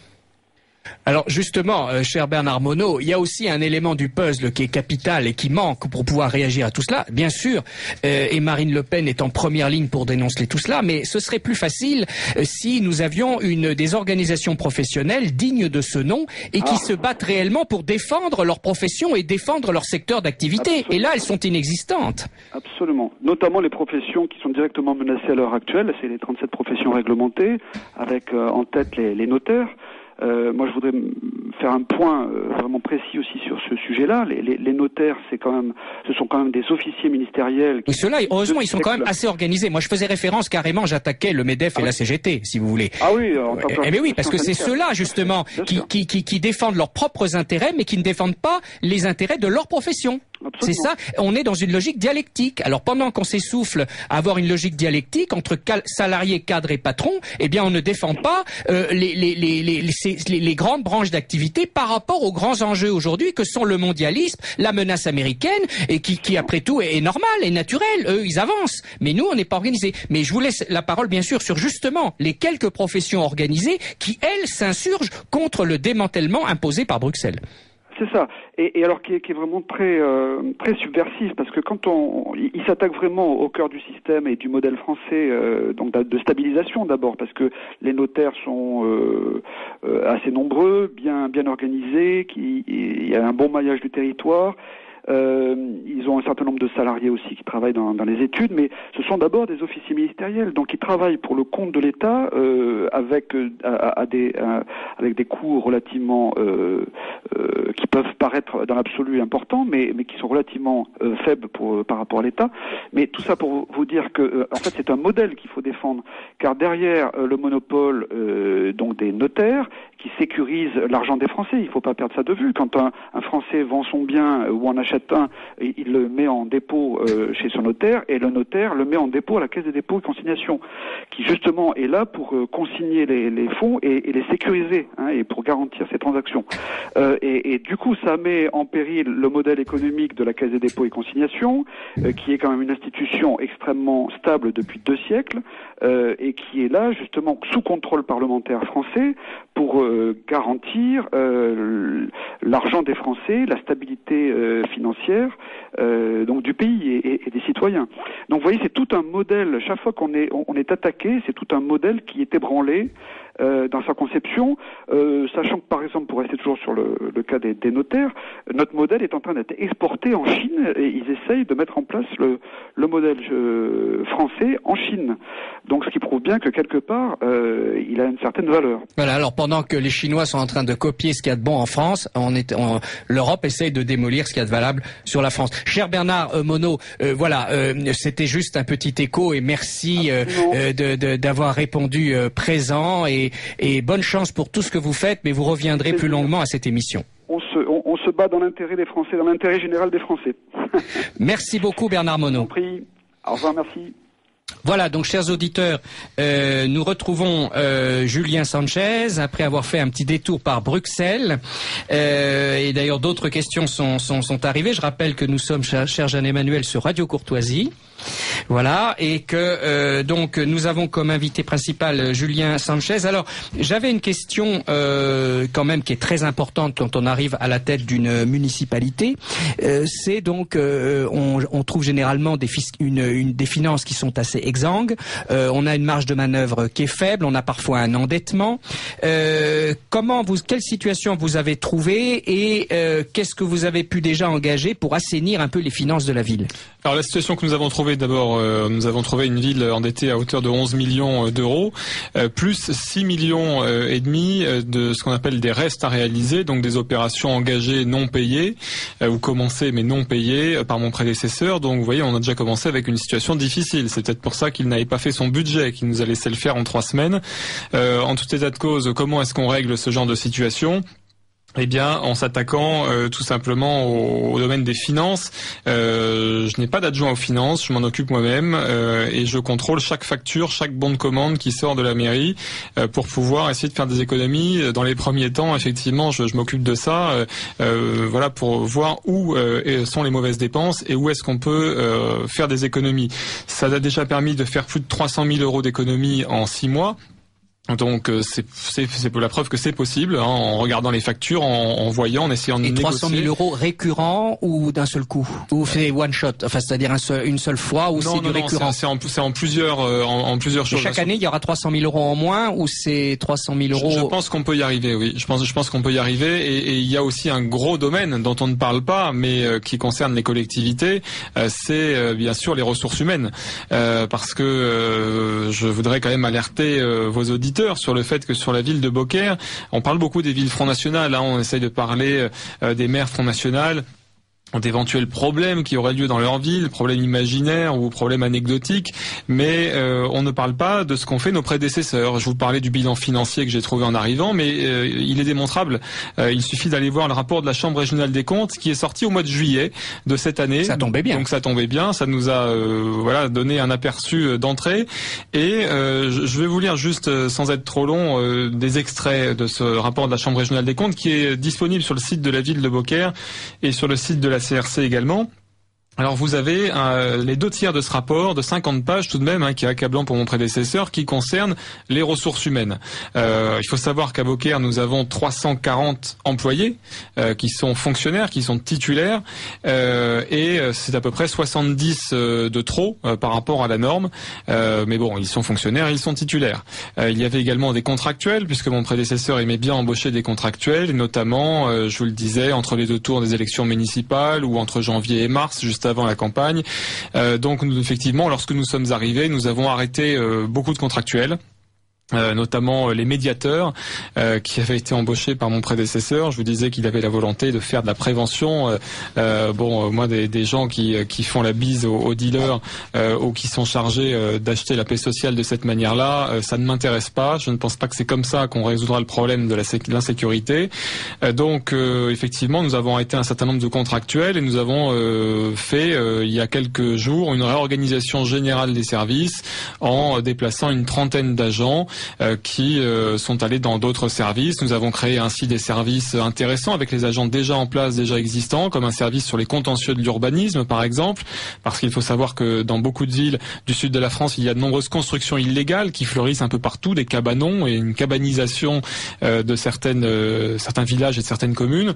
Alors justement, cher Bernard Monod, il y a aussi un élément du puzzle qui est capital et qui manque pour pouvoir réagir à tout cela. Bien sûr, et Marine Le Pen est en première ligne pour dénoncer tout cela, mais ce serait plus facile si nous avions des organisations professionnelles dignes de ce nom et qui se battent réellement pour défendre leur profession et défendre leur secteur d'activité. Absolument. Et là, elles sont inexistantes. Absolument. Notamment les professions qui sont directement menacées à l'heure actuelle, c'est les 37 professions réglementées, avec en tête les notaires. Moi, je voudrais faire un point vraiment précis aussi sur ce sujet-là. Les notaires, ce sont quand même des officiers ministériels. Et ceux-là, heureusement, ils sont quand même assez organisés. Moi, je faisais référence carrément, j'attaquais le MEDEF et la CGT, si vous voulez. Ah oui, mais oui, parce que c'est ceux-là justement qui défendent leurs propres intérêts, mais qui ne défendent pas les intérêts de leur profession. Absolument. C'est ça. On est dans une logique dialectique. Alors pendant qu'on s'essouffle à avoir une logique dialectique entre salariés, cadres et patrons, eh bien on ne défend pas les grandes branches d'activité par rapport aux grands enjeux aujourd'hui que sont le mondialisme, la menace américaine et qui après tout est normal et naturel. Eux ils avancent, mais nous on n'est pas organisés. Mais je vous laisse la parole bien sûr sur justement les quelques professions organisées qui elles s'insurgent contre le démantèlement imposé par Bruxelles. C'est ça. Et alors qui est vraiment très subversif, parce que quand il s'attaque vraiment au cœur du système et du modèle français, donc de stabilisation d'abord, parce que les notaires sont assez nombreux, bien organisés, il y a un bon maillage du territoire. Ils ont un certain nombre de salariés aussi qui travaillent dans les études, mais ce sont d'abord des officiers ministériels, donc ils travaillent pour le compte de l'État avec des coûts relativement qui peuvent paraître dans l'absolu importants, mais qui sont relativement faibles par rapport à l'État. Mais tout ça pour vous dire que en fait c'est un modèle qu'il faut défendre, car derrière le monopole donc des notaires qui sécurisent l'argent des Français, il ne faut pas perdre ça de vue. Quand un Français vend son bien ou en achète un, il le met en dépôt chez son notaire, et le notaire le met en dépôt à la Caisse des dépôts et consignations, qui justement est là pour consigner les fonds et les sécuriser, et pour garantir ces transactions. Et du coup, ça met en péril le modèle économique de la Caisse des dépôts et consignations, qui est quand même une institution extrêmement stable depuis 2 siècles, et qui est là justement sous contrôle parlementaire français pour garantir l'argent des Français, la stabilité financière donc du pays et des citoyens. Donc vous voyez, c'est tout un modèle. Chaque fois qu'on est attaqué, c'est tout un modèle qui est ébranlé dans sa conception, sachant que par exemple, pour rester toujours sur le cas des notaires, notre modèle est en train d'être exporté en Chine et ils essayent de mettre en place le modèle français en Chine. Donc ce qui prouve bien que quelque part, il a une certaine valeur. Voilà, alors pendant que les Chinois sont en train de copier ce qu'il y a de bon en France, l'Europe essaye de démolir ce qu'il y a de valable sur la France. Cher Bernard Monod, c'était juste un petit écho et merci d'avoir répondu présent et bonne chance pour tout ce que vous faites, mais vous reviendrez plus longuement à cette émission. On se bat dans l'intérêt des Français, dans l'intérêt général des Français. Merci beaucoup Bernard Monod. Au revoir, merci. Voilà, donc chers auditeurs, nous retrouvons Julien Sanchez après avoir fait un petit détour par Bruxelles. Et d'ailleurs d'autres questions sont arrivées. Je rappelle que nous sommes, cher Jeanne-Emmanuel, sur Radio Courtoisie. Voilà, et que donc nous avons comme invité principal Julien Sanchez. Alors j'avais une question quand même qui est très importante quand on arrive à la tête d'une municipalité. C'est donc on trouve généralement des finances qui sont assez exsangues. On a une marge de manœuvre qui est faible. On a parfois un endettement. Quelle situation vous avez trouvé et qu'est-ce que vous avez pu déjà engager pour assainir un peu les finances de la ville? Alors la situation que nous avons trouvée, d'abord, nous avons trouvé une ville endettée à hauteur de 11 millions d'euros, plus 6 millions et demi de ce qu'on appelle des restes à réaliser, donc des opérations engagées non payées, ou commencées mais non payées par mon prédécesseur. Donc vous voyez, on a déjà commencé avec une situation difficile. C'est peut-être pour ça qu'il n'avait pas fait son budget, qu'il nous a laissé le faire en 3 semaines. En tout état de cause, comment est-ce qu'on règle ce genre de situation ? Eh bien, en s'attaquant tout simplement au domaine des finances. Je n'ai pas d'adjoint aux finances, je m'en occupe moi-même et je contrôle chaque facture, chaque bon de commande qui sort de la mairie pour pouvoir essayer de faire des économies. Dans les premiers temps, effectivement, je m'occupe de ça, voilà, pour voir où sont les mauvaises dépenses et où est-ce qu'on peut faire des économies. Ça a déjà permis de faire plus de 300 000 euros d'économies en 6 mois. Donc c'est pour la preuve que c'est possible, en regardant les factures, en voyant, en essayant de négocier. 300 000 euros récurrents ou d'un seul coup, ou c'est one shot, enfin c'est-à-dire une seule fois, ou c'est du récurrent? C'est en plusieurs choses. Et chaque année il y aura 300 000 euros en moins, ou c'est 300 000 euros? Je pense qu'on peut y arriver, oui. Je pense qu'on peut y arriver, et il y a aussi un gros domaine dont on ne parle pas, mais qui concerne les collectivités, c'est bien sûr les ressources humaines, parce que je voudrais quand même alerter vos auditeurs auditeurs sur le fait que sur la ville de Beaucaire, on parle beaucoup des villes Front National, on essaye de parler des maires Front National, d'éventuels problèmes qui auraient lieu dans leur ville, problèmes imaginaires ou problèmes anecdotiques, mais on ne parle pas de ce qu'ont fait nos prédécesseurs. Je vous parlais du bilan financier que j'ai trouvé en arrivant, mais il est démontrable. Il suffit d'aller voir le rapport de la Chambre régionale des comptes qui est sorti au mois de juillet de cette année. Ça tombait bien. Donc ça tombait bien, ça nous a donné un aperçu d'entrée. Et je vais vous lire juste, sans être trop long, des extraits de ce rapport de la Chambre régionale des comptes qui est disponible sur le site de la ville de Beaucaire et sur le site de la CRC également. Alors vous avez les 2/3 de ce rapport de 50 pages tout de même, qui est accablant pour mon prédécesseur, qui concerne les ressources humaines. Il faut savoir qu'à Beaucaire nous avons 340 employés qui sont fonctionnaires, qui sont titulaires, et c'est à peu près 70 de trop par rapport à la norme. Mais bon, ils sont fonctionnaires, ils sont titulaires. Il y avait également des contractuels, puisque mon prédécesseur aimait bien embaucher des contractuels, et notamment, je vous le disais, entre les 2 tours des élections municipales ou entre janvier et mars, juste avant la campagne. Donc effectivement, lorsque nous sommes arrivés, nous avons arrêté beaucoup de contractuels. Notamment les médiateurs qui avaient été embauchés par mon prédécesseur. Je vous disais qu'il avait la volonté de faire de la prévention. Moi, des gens qui font la bise aux dealers ou qui sont chargés d'acheter la paix sociale de cette manière-là, ça ne m'intéresse pas. Je ne pense pas que c'est comme ça qu'on résoudra le problème de l'insécurité. Donc, effectivement, nous avons arrêté un certain nombre de contractuels et nous avons fait, il y a quelques jours, une réorganisation générale des services en déplaçant une trentaine d'agents qui sont allés dans d'autres services. Nous avons créé ainsi des services intéressants avec les agents déjà en place, déjà existants, comme un service sur les contentieux de l'urbanisme par exemple, parce qu'il faut savoir que dans beaucoup de villes du sud de la France, il y a de nombreuses constructions illégales qui fleurissent un peu partout, des cabanons et une cabanisation de certains villages et de certaines communes.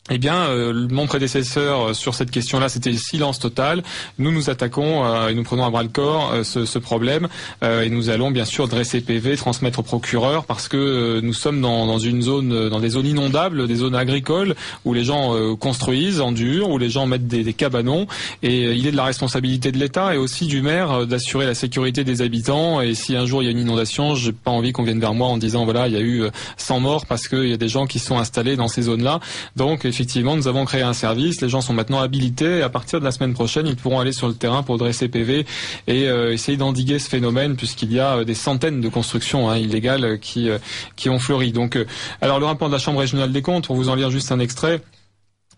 Eh bien, mon prédécesseur sur cette question-là, c'était silence total. Nous nous attaquons et nous prenons à bras le corps ce problème et nous allons bien sûr dresser PV, transmettre au procureur parce que nous sommes dans une zone, dans des zones inondables, des zones agricoles où les gens construisent en dur, où les gens mettent des cabanons et il est de la responsabilité de l'État et aussi du maire d'assurer la sécurité des habitants. Et si un jour il y a une inondation, j'ai pas envie qu'on vienne vers moi en disant voilà, il y a eu 100 morts parce qu'il y a des gens qui sont installés dans ces zones-là. Donc effectivement, nous avons créé un service. Les gens sont maintenant habilités. Et à partir de la semaine prochaine, ils pourront aller sur le terrain pour dresser PV et essayer d'endiguer ce phénomène, puisqu'il y a des centaines de constructions illégales qui ont fleuri. Donc, alors le rapport de la Chambre régionale des comptes, pour vous en lire juste un extrait.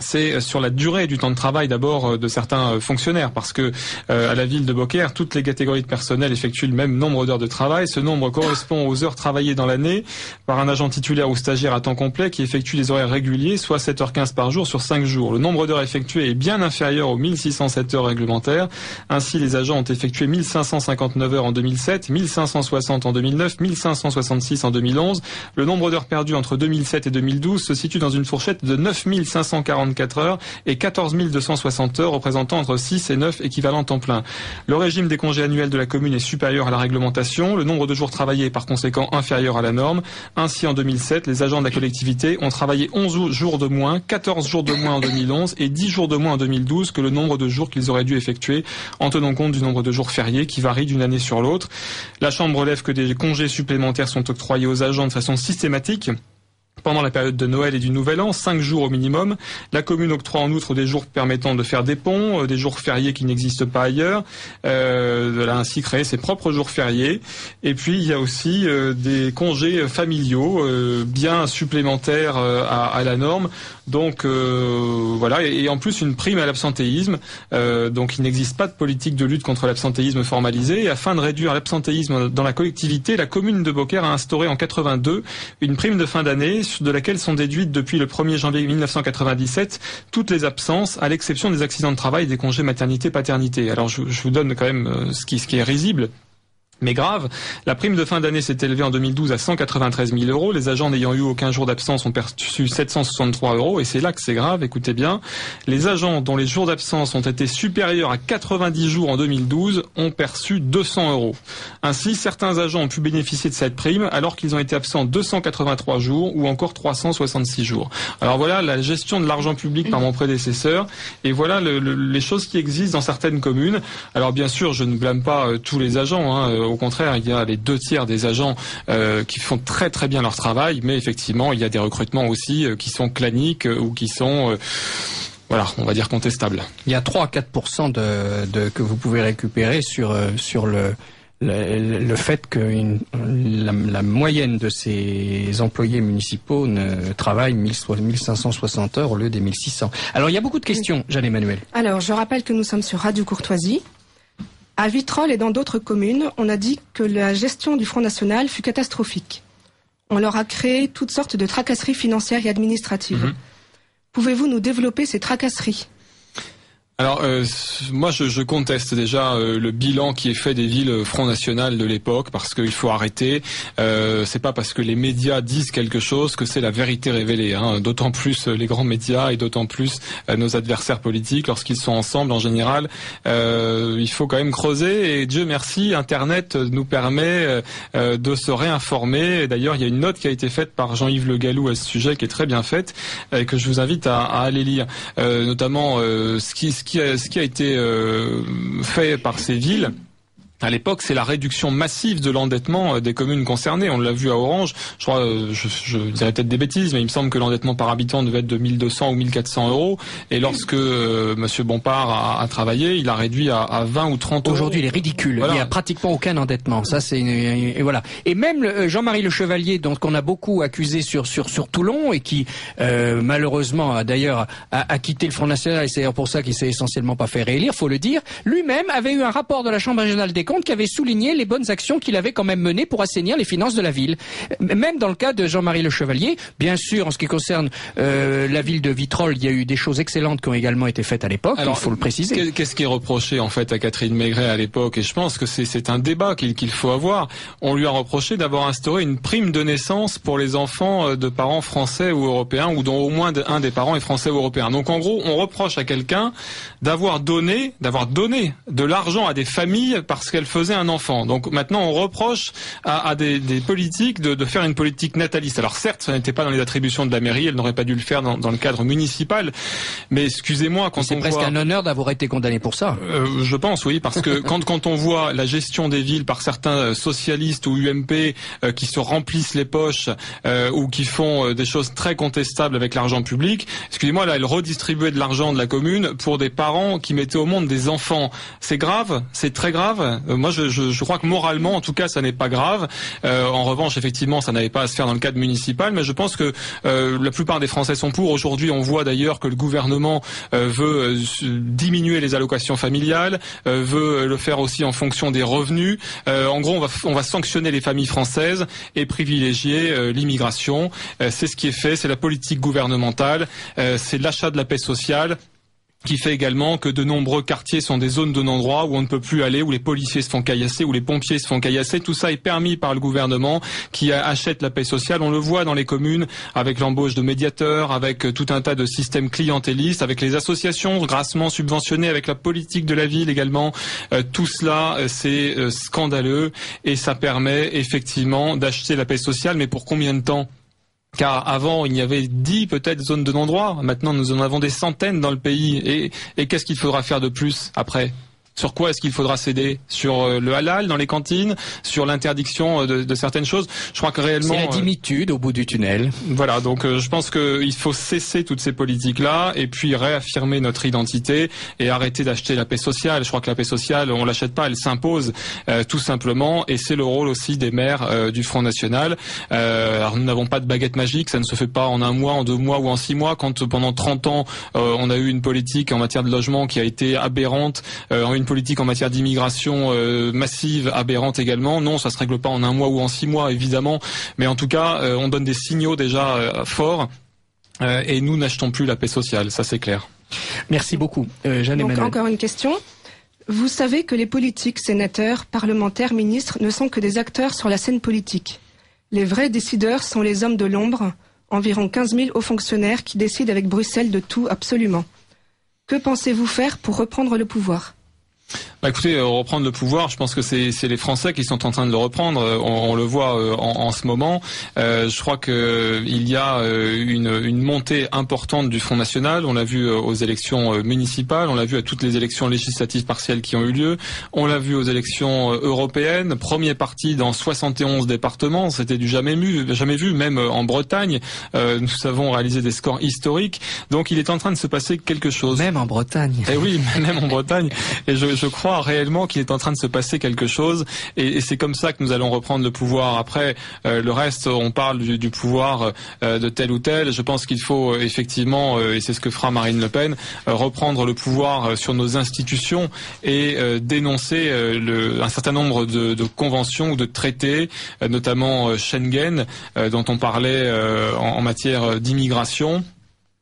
C'est sur la durée du temps de travail d'abord de certains fonctionnaires, parce que à la ville de Beaucaire, toutes les catégories de personnel effectuent le même nombre d'heures de travail. Ce nombre correspond aux heures travaillées dans l'année par un agent titulaire ou stagiaire à temps complet qui effectue des horaires réguliers, soit 7h15 par jour sur 5 jours. Le nombre d'heures effectuées est bien inférieur aux 1607 heures réglementaires. Ainsi, les agents ont effectué 1559 heures en 2007, 1560 en 2009, 1566 en 2011. Le nombre d'heures perdues entre 2007 et 2012 se situe dans une fourchette de 9544 heures et 14 260 heures, représentant entre 6 et 9 équivalents temps plein. Le régime des congés annuels de la commune est supérieur à la réglementation. Le nombre de jours travaillés est par conséquent inférieur à la norme. Ainsi, en 2007, les agents de la collectivité ont travaillé 11 jours de moins, 14 jours de moins en 2011 et 10 jours de moins en 2012 que le nombre de jours qu'ils auraient dû effectuer en tenant compte du nombre de jours fériés qui varie d'une année sur l'autre. La Chambre relève que des congés supplémentaires sont octroyés aux agents de façon systématique pendant la période de Noël et du Nouvel An, 5 jours au minimum. La commune octroie en outre des jours permettant de faire des ponts, des jours fériés qui n'existent pas ailleurs. Elle a ainsi créé ses propres jours fériés. Et puis il y a aussi des congés familiaux bien supplémentaires à la norme. Donc voilà, et en plus une prime à l'absentéisme. Donc il n'existe pas de politique de lutte contre l'absentéisme formalisée. Et afin de réduire l'absentéisme dans la collectivité, la commune de Beaucaire a instauré en 82 une prime de fin d'année de laquelle sont déduites depuis le 1er janvier 1997 toutes les absences, à l'exception des accidents de travail et des congés maternité-paternité. Alors je vous donne quand même ce qui est risible. Mais grave, la prime de fin d'année s'est élevée en 2012 à 193 000 euros. Les agents n'ayant eu aucun jour d'absence ont perçu 763 euros. Et c'est là que c'est grave, écoutez bien. Les agents dont les jours d'absence ont été supérieurs à 90 jours en 2012 ont perçu 200 euros. Ainsi, certains agents ont pu bénéficier de cette prime alors qu'ils ont été absents 283 jours ou encore 366 jours. Alors voilà la gestion de l'argent public par mon prédécesseur. Et voilà les choses qui existent dans certaines communes. Alors bien sûr, je ne blâme pas tous les agents. Au contraire, il y a les 2/3 des agents qui font très très bien leur travail, mais effectivement, il y a des recrutements aussi qui sont claniques ou qui sont voilà, on va dire contestables. Il y a 3 à 4% que vous pouvez récupérer sur le fait que la moyenne de ces employés municipaux ne travaille 1560 heures au lieu des 1600. Alors il y a beaucoup de questions, Jeanne-Emmanuel. Alors je rappelle que nous sommes sur Radio Courtoisie. À Vitrolles et dans d'autres communes, on a dit que la gestion du Front National fut catastrophique. On leur a créé toutes sortes de tracasseries financières et administratives. Pouvez-vous nous développer ces tracasseries ? Alors moi je conteste déjà le bilan qui est fait des villes Front National de l'époque, parce qu'il faut arrêter. C'est pas parce que les médias disent quelque chose que c'est la vérité révélée, hein. D'autant plus les grands médias et d'autant plus nos adversaires politiques lorsqu'ils sont ensemble en général. Il faut quand même creuser, et Dieu merci, Internet nous permet de se réinformer. D'ailleurs il y a une note qui a été faite par Jean-Yves Le Gallou à ce sujet qui est très bien faite et que je vous invite à aller lire, notamment ce qui a été fait par ces villes. À l'époque, c'est la réduction massive de l'endettement des communes concernées. On l'a vu à Orange. Je crois, je dirais peut-être des bêtises, mais il me semble que l'endettement par habitant devait être de 1200 ou 1400 euros. Et lorsque Monsieur Bompard a travaillé, il a réduit à 20 ou 30 euros. Aujourd'hui, il est ridicule. Voilà. Il n'y a pratiquement aucun endettement. Ça, c'est et voilà. Et même Jean-Marie Le Chevalier, dont on a beaucoup accusé sur Toulon et qui malheureusement a d'ailleurs a quitté le Front National, et c'est d'ailleurs pour ça qu'il s'est essentiellement pas fait réélire, faut le dire. Lui-même avait eu un rapport de la Chambre régionale des comptes qui avait souligné les bonnes actions qu'il avait quand même menées pour assainir les finances de la ville. Même dans le cas de Jean-Marie Le Chevalier, bien sûr, en ce qui concerne la ville de Vitrolles, il y a eu des choses excellentes qui ont également été faites à l'époque, il faut le préciser. Qu'est-ce qui est reproché en fait à Catherine Maigret à l'époque? Et je pense que c'est un débat qu'il faut avoir. On lui a reproché d'avoir instauré une prime de naissance pour les enfants de parents français ou européens, ou dont au moins un des parents est français ou européen. Donc en gros, on reproche à quelqu'un d'avoir donné de l'argent à des familles parce qu'elle faisait un enfant. Donc maintenant on reproche à des politiques de faire une politique nataliste. Alors certes, ça n'était pas dans les attributions de la mairie, elle n'aurait pas dû le faire dans le cadre municipal, mais excusez-moi, quand c'est presque un honneur d'avoir été condamné pour ça. Je pense, oui, parce que quand on voit la gestion des villes par certains socialistes ou UMP qui se remplissent les poches ou qui font des choses très contestables avec l'argent public, excusez-moi, là, elle redistribuait de l'argent de la commune pour des parents qui mettaient au monde des enfants. C'est grave, c'est très grave. Moi, je crois que moralement, en tout cas, ça n'est pas grave. En revanche, effectivement, ça n'avait pas à se faire dans le cadre municipal, mais je pense que la plupart des Français sont pour. Aujourd'hui, on voit d'ailleurs que le gouvernement veut diminuer les allocations familiales, veut le faire aussi en fonction des revenus. En gros, on va sanctionner les familles françaises et privilégier l'immigration. C'est ce qui est fait, c'est la politique gouvernementale, c'est l'achat de la paix sociale, qui fait également que de nombreux quartiers sont des zones de non-droit où on ne peut plus aller, où les policiers se font caillasser, où les pompiers se font caillasser. Tout ça est permis par le gouvernement qui achète la paix sociale. On le voit dans les communes avec l'embauche de médiateurs, avec tout un tas de systèmes clientélistes, avec les associations grassement subventionnées, avec la politique de la ville également. Tout cela, c'est scandaleux et ça permet effectivement d'acheter la paix sociale. Mais pour combien de temps ? Car avant, il y avait 10 peut-être zones de non-droit. Maintenant, nous en avons des centaines dans le pays. Et qu'est-ce qu'il faudra faire de plus après ? Sur quoi est-ce qu'il faudra céder ? Sur le halal dans les cantines ? Sur l'interdiction de certaines choses ? Je crois que réellement... C'est la dimitude au bout du tunnel. Voilà, donc je pense qu'il faut cesser toutes ces politiques-là et puis réaffirmer notre identité et arrêter d'acheter la paix sociale. Je crois que la paix sociale, on l'achète pas, elle s'impose tout simplement, et c'est le rôle aussi des maires du Front National. Alors nous n'avons pas de baguette magique, ça ne se fait pas en un mois, en 2 mois ou en 6 mois. Quand pendant 30 ans, on a eu une politique en matière de logement qui a été aberrante, une politique en matière d'immigration massive, aberrante également. Non, ça se règle pas en 1 mois ou en 6 mois, évidemment. Mais en tout cas, on donne des signaux déjà forts. Et nous n'achetons plus la paix sociale, ça c'est clair. Merci beaucoup, Jeanne-Emmanuel. Donc encore une question. Vous savez que les politiques, sénateurs, parlementaires, ministres ne sont que des acteurs sur la scène politique. Les vrais décideurs sont les hommes de l'ombre, environ 15 000 hauts fonctionnaires qui décident avec Bruxelles de tout absolument. Que pensez-vous faire pour reprendre le pouvoir ? Écoutez, reprendre le pouvoir, je pense que c'est les Français qui sont en train de le reprendre. On le voit en ce moment. Je crois que il y a une montée importante du Front National. On l'a vu aux élections municipales, on l'a vu à toutes les élections législatives partielles qui ont eu lieu. On l'a vu aux élections européennes. Premier parti dans 71 départements, c'était du jamais vu. Même en Bretagne, nous avons réalisé des scores historiques. Donc il est en train de se passer quelque chose. Même en Bretagne. Eh oui, même en Bretagne. Et je crois réellement qu'il est en train de se passer quelque chose, et c'est comme ça que nous allons reprendre le pouvoir. Après, le reste, on parle du pouvoir de tel ou tel. Je pense qu'il faut effectivement, et c'est ce que fera Marine Le Pen, reprendre le pouvoir sur nos institutions et dénoncer un certain nombre de conventions ou de traités, notamment Schengen, dont on parlait en matière d'immigration.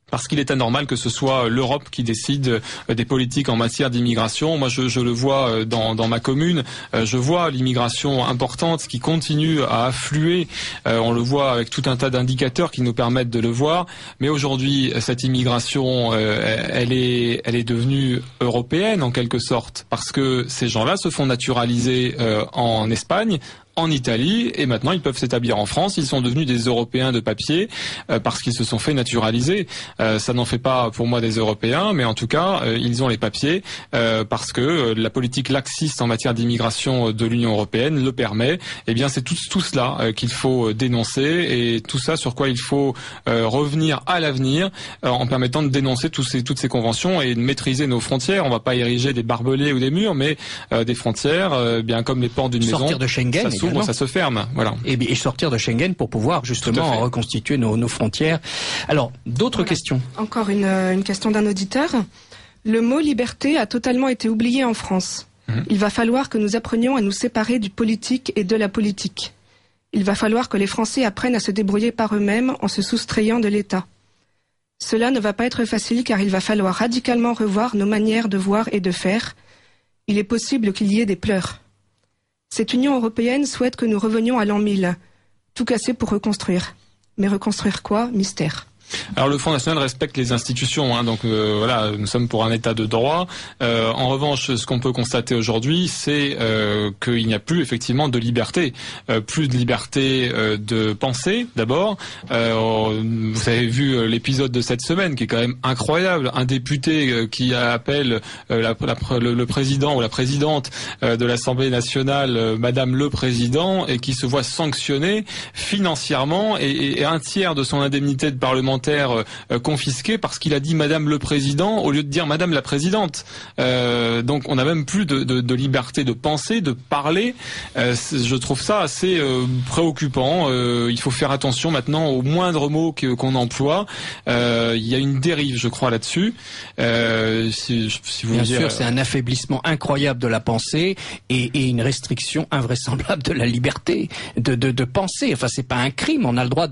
Parce qu'il est anormal que ce soit l'Europe qui décide des politiques en matière d'immigration. Moi, je le vois dans ma commune. Je vois l'immigration importante qui continue à affluer. On le voit avec tout un tas d'indicateurs qui nous permettent de le voir. Mais aujourd'hui, cette immigration, elle est devenue européenne en quelque sorte, parce que ces gens-là se font naturaliser en Espagne, en Italie, et maintenant ils peuvent s'établir en France. Ils sont devenus des Européens de papier parce qu'ils se sont fait naturaliser. Ça n'en fait pas pour moi des Européens, mais en tout cas ils ont les papiers parce que la politique laxiste en matière d'immigration de l'Union européenne le permet. Eh bien c'est tout cela qu'il faut dénoncer, et tout ça sur quoi il faut revenir à l'avenir en permettant de dénoncer toutes ces conventions et de maîtriser nos frontières. On va pas ériger des barbelés ou des murs, mais des frontières, bien comme les portes d'une maison. Sortir de Schengen. Ça se ferme, voilà. Et sortir de Schengen pour pouvoir justement reconstituer nos frontières. Alors, d'autres questions? Encore une question d'un auditeur. Le mot liberté a totalement été oublié en France. Il va falloir que nous apprenions à nous séparer du politique et de la politique. Il va falloir que les Français apprennent à se débrouiller par eux-mêmes en se soustrayant de l'État. Cela ne va pas être facile car il va falloir radicalement revoir nos manières de voir et de faire. Il est possible qu'il y ait des pleurs. Cette Union européenne souhaite que nous revenions à l'an 1000, tout casser pour reconstruire. Mais reconstruire quoi? Mystère. Alors le Front National respecte les institutions, donc voilà, nous sommes pour un état de droit. En revanche, ce qu'on peut constater aujourd'hui, c'est qu'il n'y a plus effectivement de liberté, plus de liberté de penser d'abord. Vous avez vu l'épisode de cette semaine qui est quand même incroyable, un député qui appelle le président ou la présidente de l'Assemblée nationale Madame le Président, et qui se voit sanctionné financièrement et un tiers de son indemnité de parlementaire confisqué parce qu'il a dit Madame le Président au lieu de dire Madame la Présidente. Donc on n'a même plus de liberté de penser, de parler. Je trouve ça assez préoccupant. Il faut faire attention maintenant aux moindres mots qu'on emploie. Il y a une dérive, je crois, là-dessus. Si vous Bien sûr, c'est un affaiblissement incroyable de la pensée et une restriction invraisemblable de la liberté de penser. Enfin, c'est pas un crime. On a le droit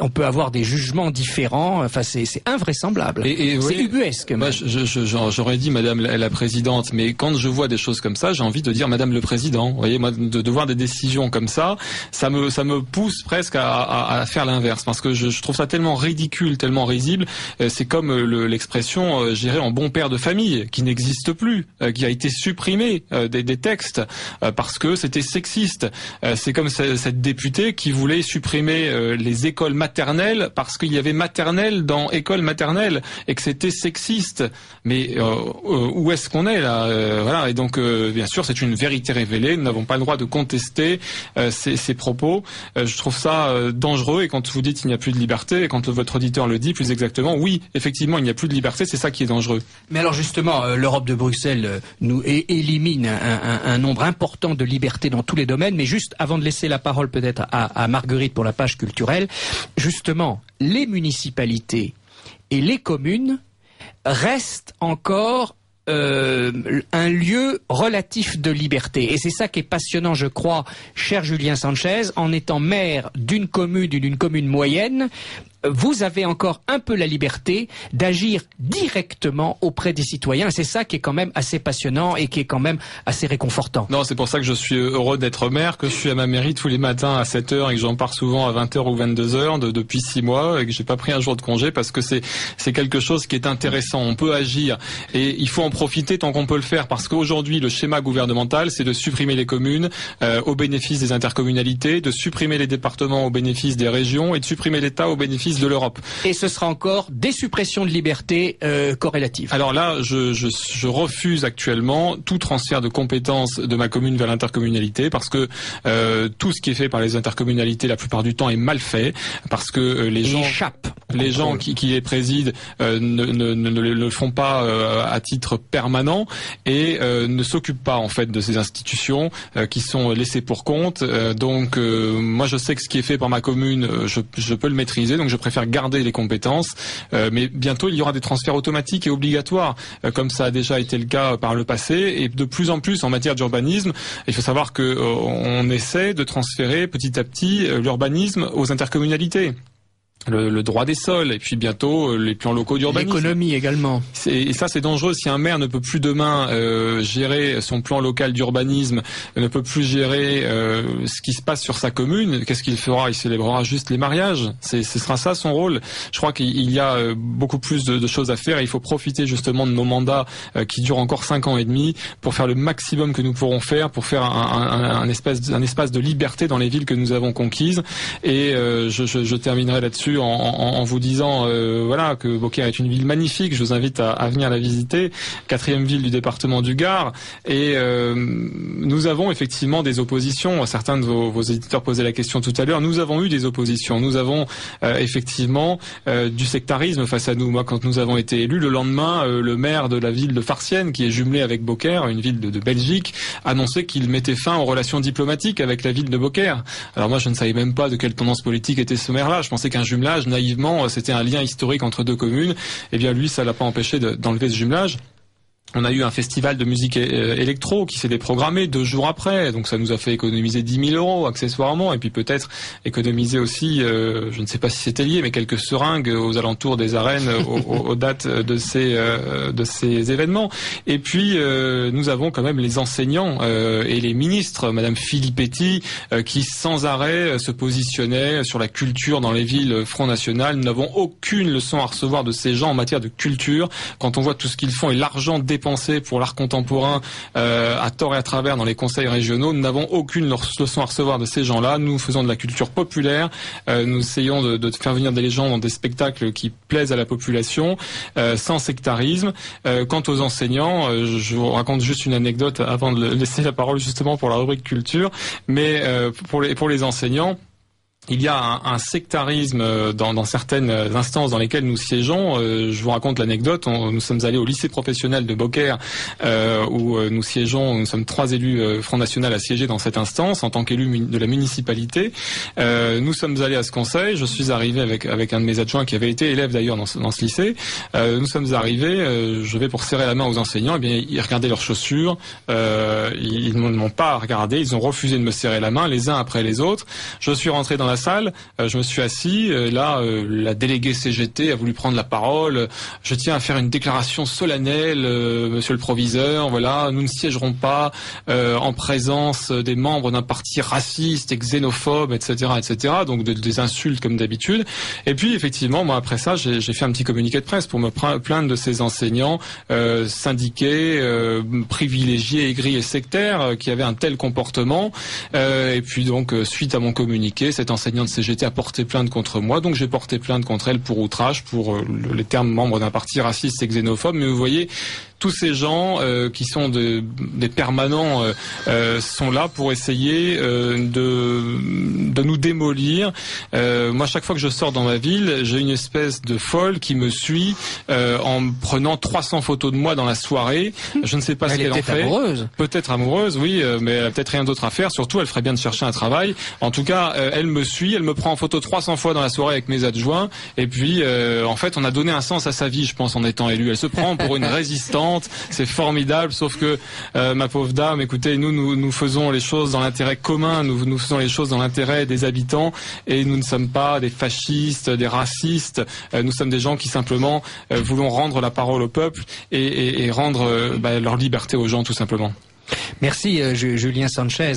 on peut avoir des jugements différents. Enfin, c'est invraisemblable. C'est ubuesque. Moi, j'aurais dit Madame la Présidente, mais quand je vois des choses comme ça, j'ai envie de dire Madame le Président. Vous voyez, moi, de voir des décisions comme ça me pousse presque à faire l'inverse, parce que je trouve ça tellement ridicule, tellement risible. C'est comme l'expression gérer en bon père de famille, qui n'existe plus, qui a été supprimée des textes parce que c'était sexiste. C'est comme cette députée qui voulait supprimer les écoles maternelles parce qu'il y avait maternelle dans école maternelle et que c'était sexiste. Mais où est-ce qu'on est là Voilà. Et donc bien sûr c'est une vérité révélée. Nous n'avons pas le droit de contester ces propos. Je trouve ça dangereux. Et quand vous dites qu'il n'y a plus de liberté, et quand votre auditeur le dit plus exactement, oui, effectivement il n'y a plus de liberté. C'est ça qui est dangereux. Mais alors justement, l'Europe de Bruxelles nous élimine un nombre important de libertés dans tous les domaines. Mais juste avant de laisser la parole peut-être à Marguerite pour la page culturelle, justement, les municipalités et les communes restent encore un lieu relatif de liberté. Et c'est ça qui est passionnant, je crois, cher Julien Sanchez, en étant maire d'une commune moyenne. vous avez encore un peu la liberté d'agir directement auprès des citoyens. C'est ça qui est quand même assez passionnant et qui est quand même assez réconfortant. Non, c'est pour ça que je suis heureux d'être maire, que je suis à ma mairie tous les matins à 7h et que j'en pars souvent à 20h ou 22h depuis 6 mois et que j'ai pas pris un jour de congé parce que c'est quelque chose qui est intéressant. On peut agir et il faut en profiter tant qu'on peut le faire parce qu'aujourd'hui, le schéma gouvernemental, c'est de supprimer les communes au bénéfice des intercommunalités, de supprimer les départements au bénéfice des régions et de supprimer l'État au bénéfice de l'Europe. Et ce sera encore des suppressions de liberté corrélatives. Alors là, je refuse actuellement tout transfert de compétences de ma commune vers l'intercommunalité parce que tout ce qui est fait par les intercommunalités la plupart du temps est mal fait parce que les gens qui les président ne le font pas à titre permanent et ne s'occupent pas en fait de ces institutions qui sont laissées pour compte. Donc moi je sais que ce qui est fait par ma commune, je peux le maîtriser, donc je préfère garder les compétences. Mais bientôt il y aura des transferts automatiques et obligatoires, comme ça a déjà été le cas par le passé, et de plus en plus en matière d'urbanisme. Il faut savoir que on essaie de transférer petit à petit l'urbanisme aux intercommunalités. Le droit des sols et puis bientôt les plans locaux d'urbanisme. L'économie également. Et ça c'est dangereux si un maire ne peut plus demain gérer son plan local d'urbanisme, ne peut plus gérer ce qui se passe sur sa commune. Qu'est-ce qu'il fera? Il célébrera juste les mariages. Ce sera ça son rôle. Je crois qu'il y a beaucoup plus de choses à faire et il faut profiter justement de nos mandats qui durent encore 5 ans et demi pour faire le maximum que nous pourrons faire pour faire un espace de liberté dans les villes que nous avons conquises. Et je terminerai là-dessus en vous disant voilà que Beaucaire est une ville magnifique. Je vous invite à venir la visiter. 4e ville du département du Gard. Et nous avons effectivement des oppositions. Certains de vos éditeurs posaient la question tout à l'heure. Nous avons eu des oppositions. Nous avons effectivement du sectarisme face à nous. Moi, quand nous avons été élus, le lendemain, le maire de la ville de Farciennes, qui est jumelée avec Beaucaire, une ville de Belgique, annonçait qu'il mettait fin aux relations diplomatiques avec la ville de Beaucaire. Alors moi, je ne savais même pas de quelle tendance politique était ce maire-là. Je pensais qu'un jumelage, naïvement, c'était un lien historique entre deux communes. Eh bien, lui, ça l'a pas empêché d'enlever ce jumelage. On a eu un festival de musique électro qui s'est déprogrammé 2 jours après, donc ça nous a fait économiser 10 000 € accessoirement, et puis peut-être économiser aussi, je ne sais pas si c'était lié, mais quelques seringues aux alentours des arènes aux dates de ces événements. Et puis nous avons quand même les enseignants et les ministres, Madame Filippetti, qui sans arrêt se positionnaient sur la culture dans les villes Front National. Nous n'avons aucune leçon à recevoir de ces gens en matière de culture. Quand on voit tout ce qu'ils font et l'argent dépensé pour l'art contemporain à tort et à travers dans les conseils régionaux, nous n'avons aucune leçon à recevoir de ces gens-là. Nous faisons de la culture populaire, nous essayons de faire venir des gens dans des spectacles qui plaisent à la population, sans sectarisme. Quant aux enseignants, je vous raconte juste une anecdote avant de laisser la parole justement pour la rubrique culture, mais pour les enseignants, il y a un sectarisme dans certaines instances dans lesquelles nous siégeons. Je vous raconte l'anecdote. Nous sommes allés au lycée professionnel de Beaucaire où nous siégeons. Nous sommes 3 élus Front National à siéger dans cette instance en tant qu'élus de la municipalité. Nous sommes allés à ce conseil. Je suis arrivé avec un de mes adjoints qui avait été élève d'ailleurs dans ce lycée. Nous sommes arrivés. Je vais pour serrer la main aux enseignants. Eh bien, ils regardaient leurs chaussures. Ils ne m'ont pas regardé. Ils ont refusé de me serrer la main les uns après les autres. Je suis rentré dans la salle, je me suis assis, là la déléguée CGT a voulu prendre la parole. Je tiens à faire une déclaration solennelle, monsieur le proviseur, voilà, nous ne siégerons pas en présence des membres d'un parti raciste et xénophobe, etc., etc., donc des insultes comme d'habitude. Et puis effectivement, moi après ça, j'ai fait un petit communiqué de presse pour me plaindre de ces enseignants syndiqués, privilégiés, aigris et sectaires qui avaient un tel comportement. Et puis donc, suite à mon communiqué, cette enseignante de CGT a porté plainte contre moi, donc j'ai porté plainte contre elle pour outrage, pour les termes membres d'un parti raciste et xénophobe. Mais vous voyez, tous ces gens qui sont des permanents sont là pour essayer de nous démolir. Moi, chaque fois que je sors dans ma ville, j'ai une espèce de folle qui me suit en prenant 300 photos de moi dans la soirée. Je ne sais pas ce qu'elle en fait. Amoureuse. Peut-être amoureuse, oui, mais elle a peut-être rien d'autre à faire. Surtout, elle ferait bien de chercher un travail. En tout cas, elle me suis, elle me prend en photo 300 fois dans la soirée avec mes adjoints, et puis en fait on a donné un sens à sa vie, je pense, en étant élue. Elle se prend pour une résistante, c'est formidable, sauf que ma pauvre dame, écoutez, nous faisons les choses dans l'intérêt commun, nous faisons les choses dans l'intérêt des habitants, et nous ne sommes pas des fascistes, des racistes, nous sommes des gens qui simplement voulons rendre la parole au peuple et rendre leur liberté aux gens, tout simplement. Merci Julien Sanchez.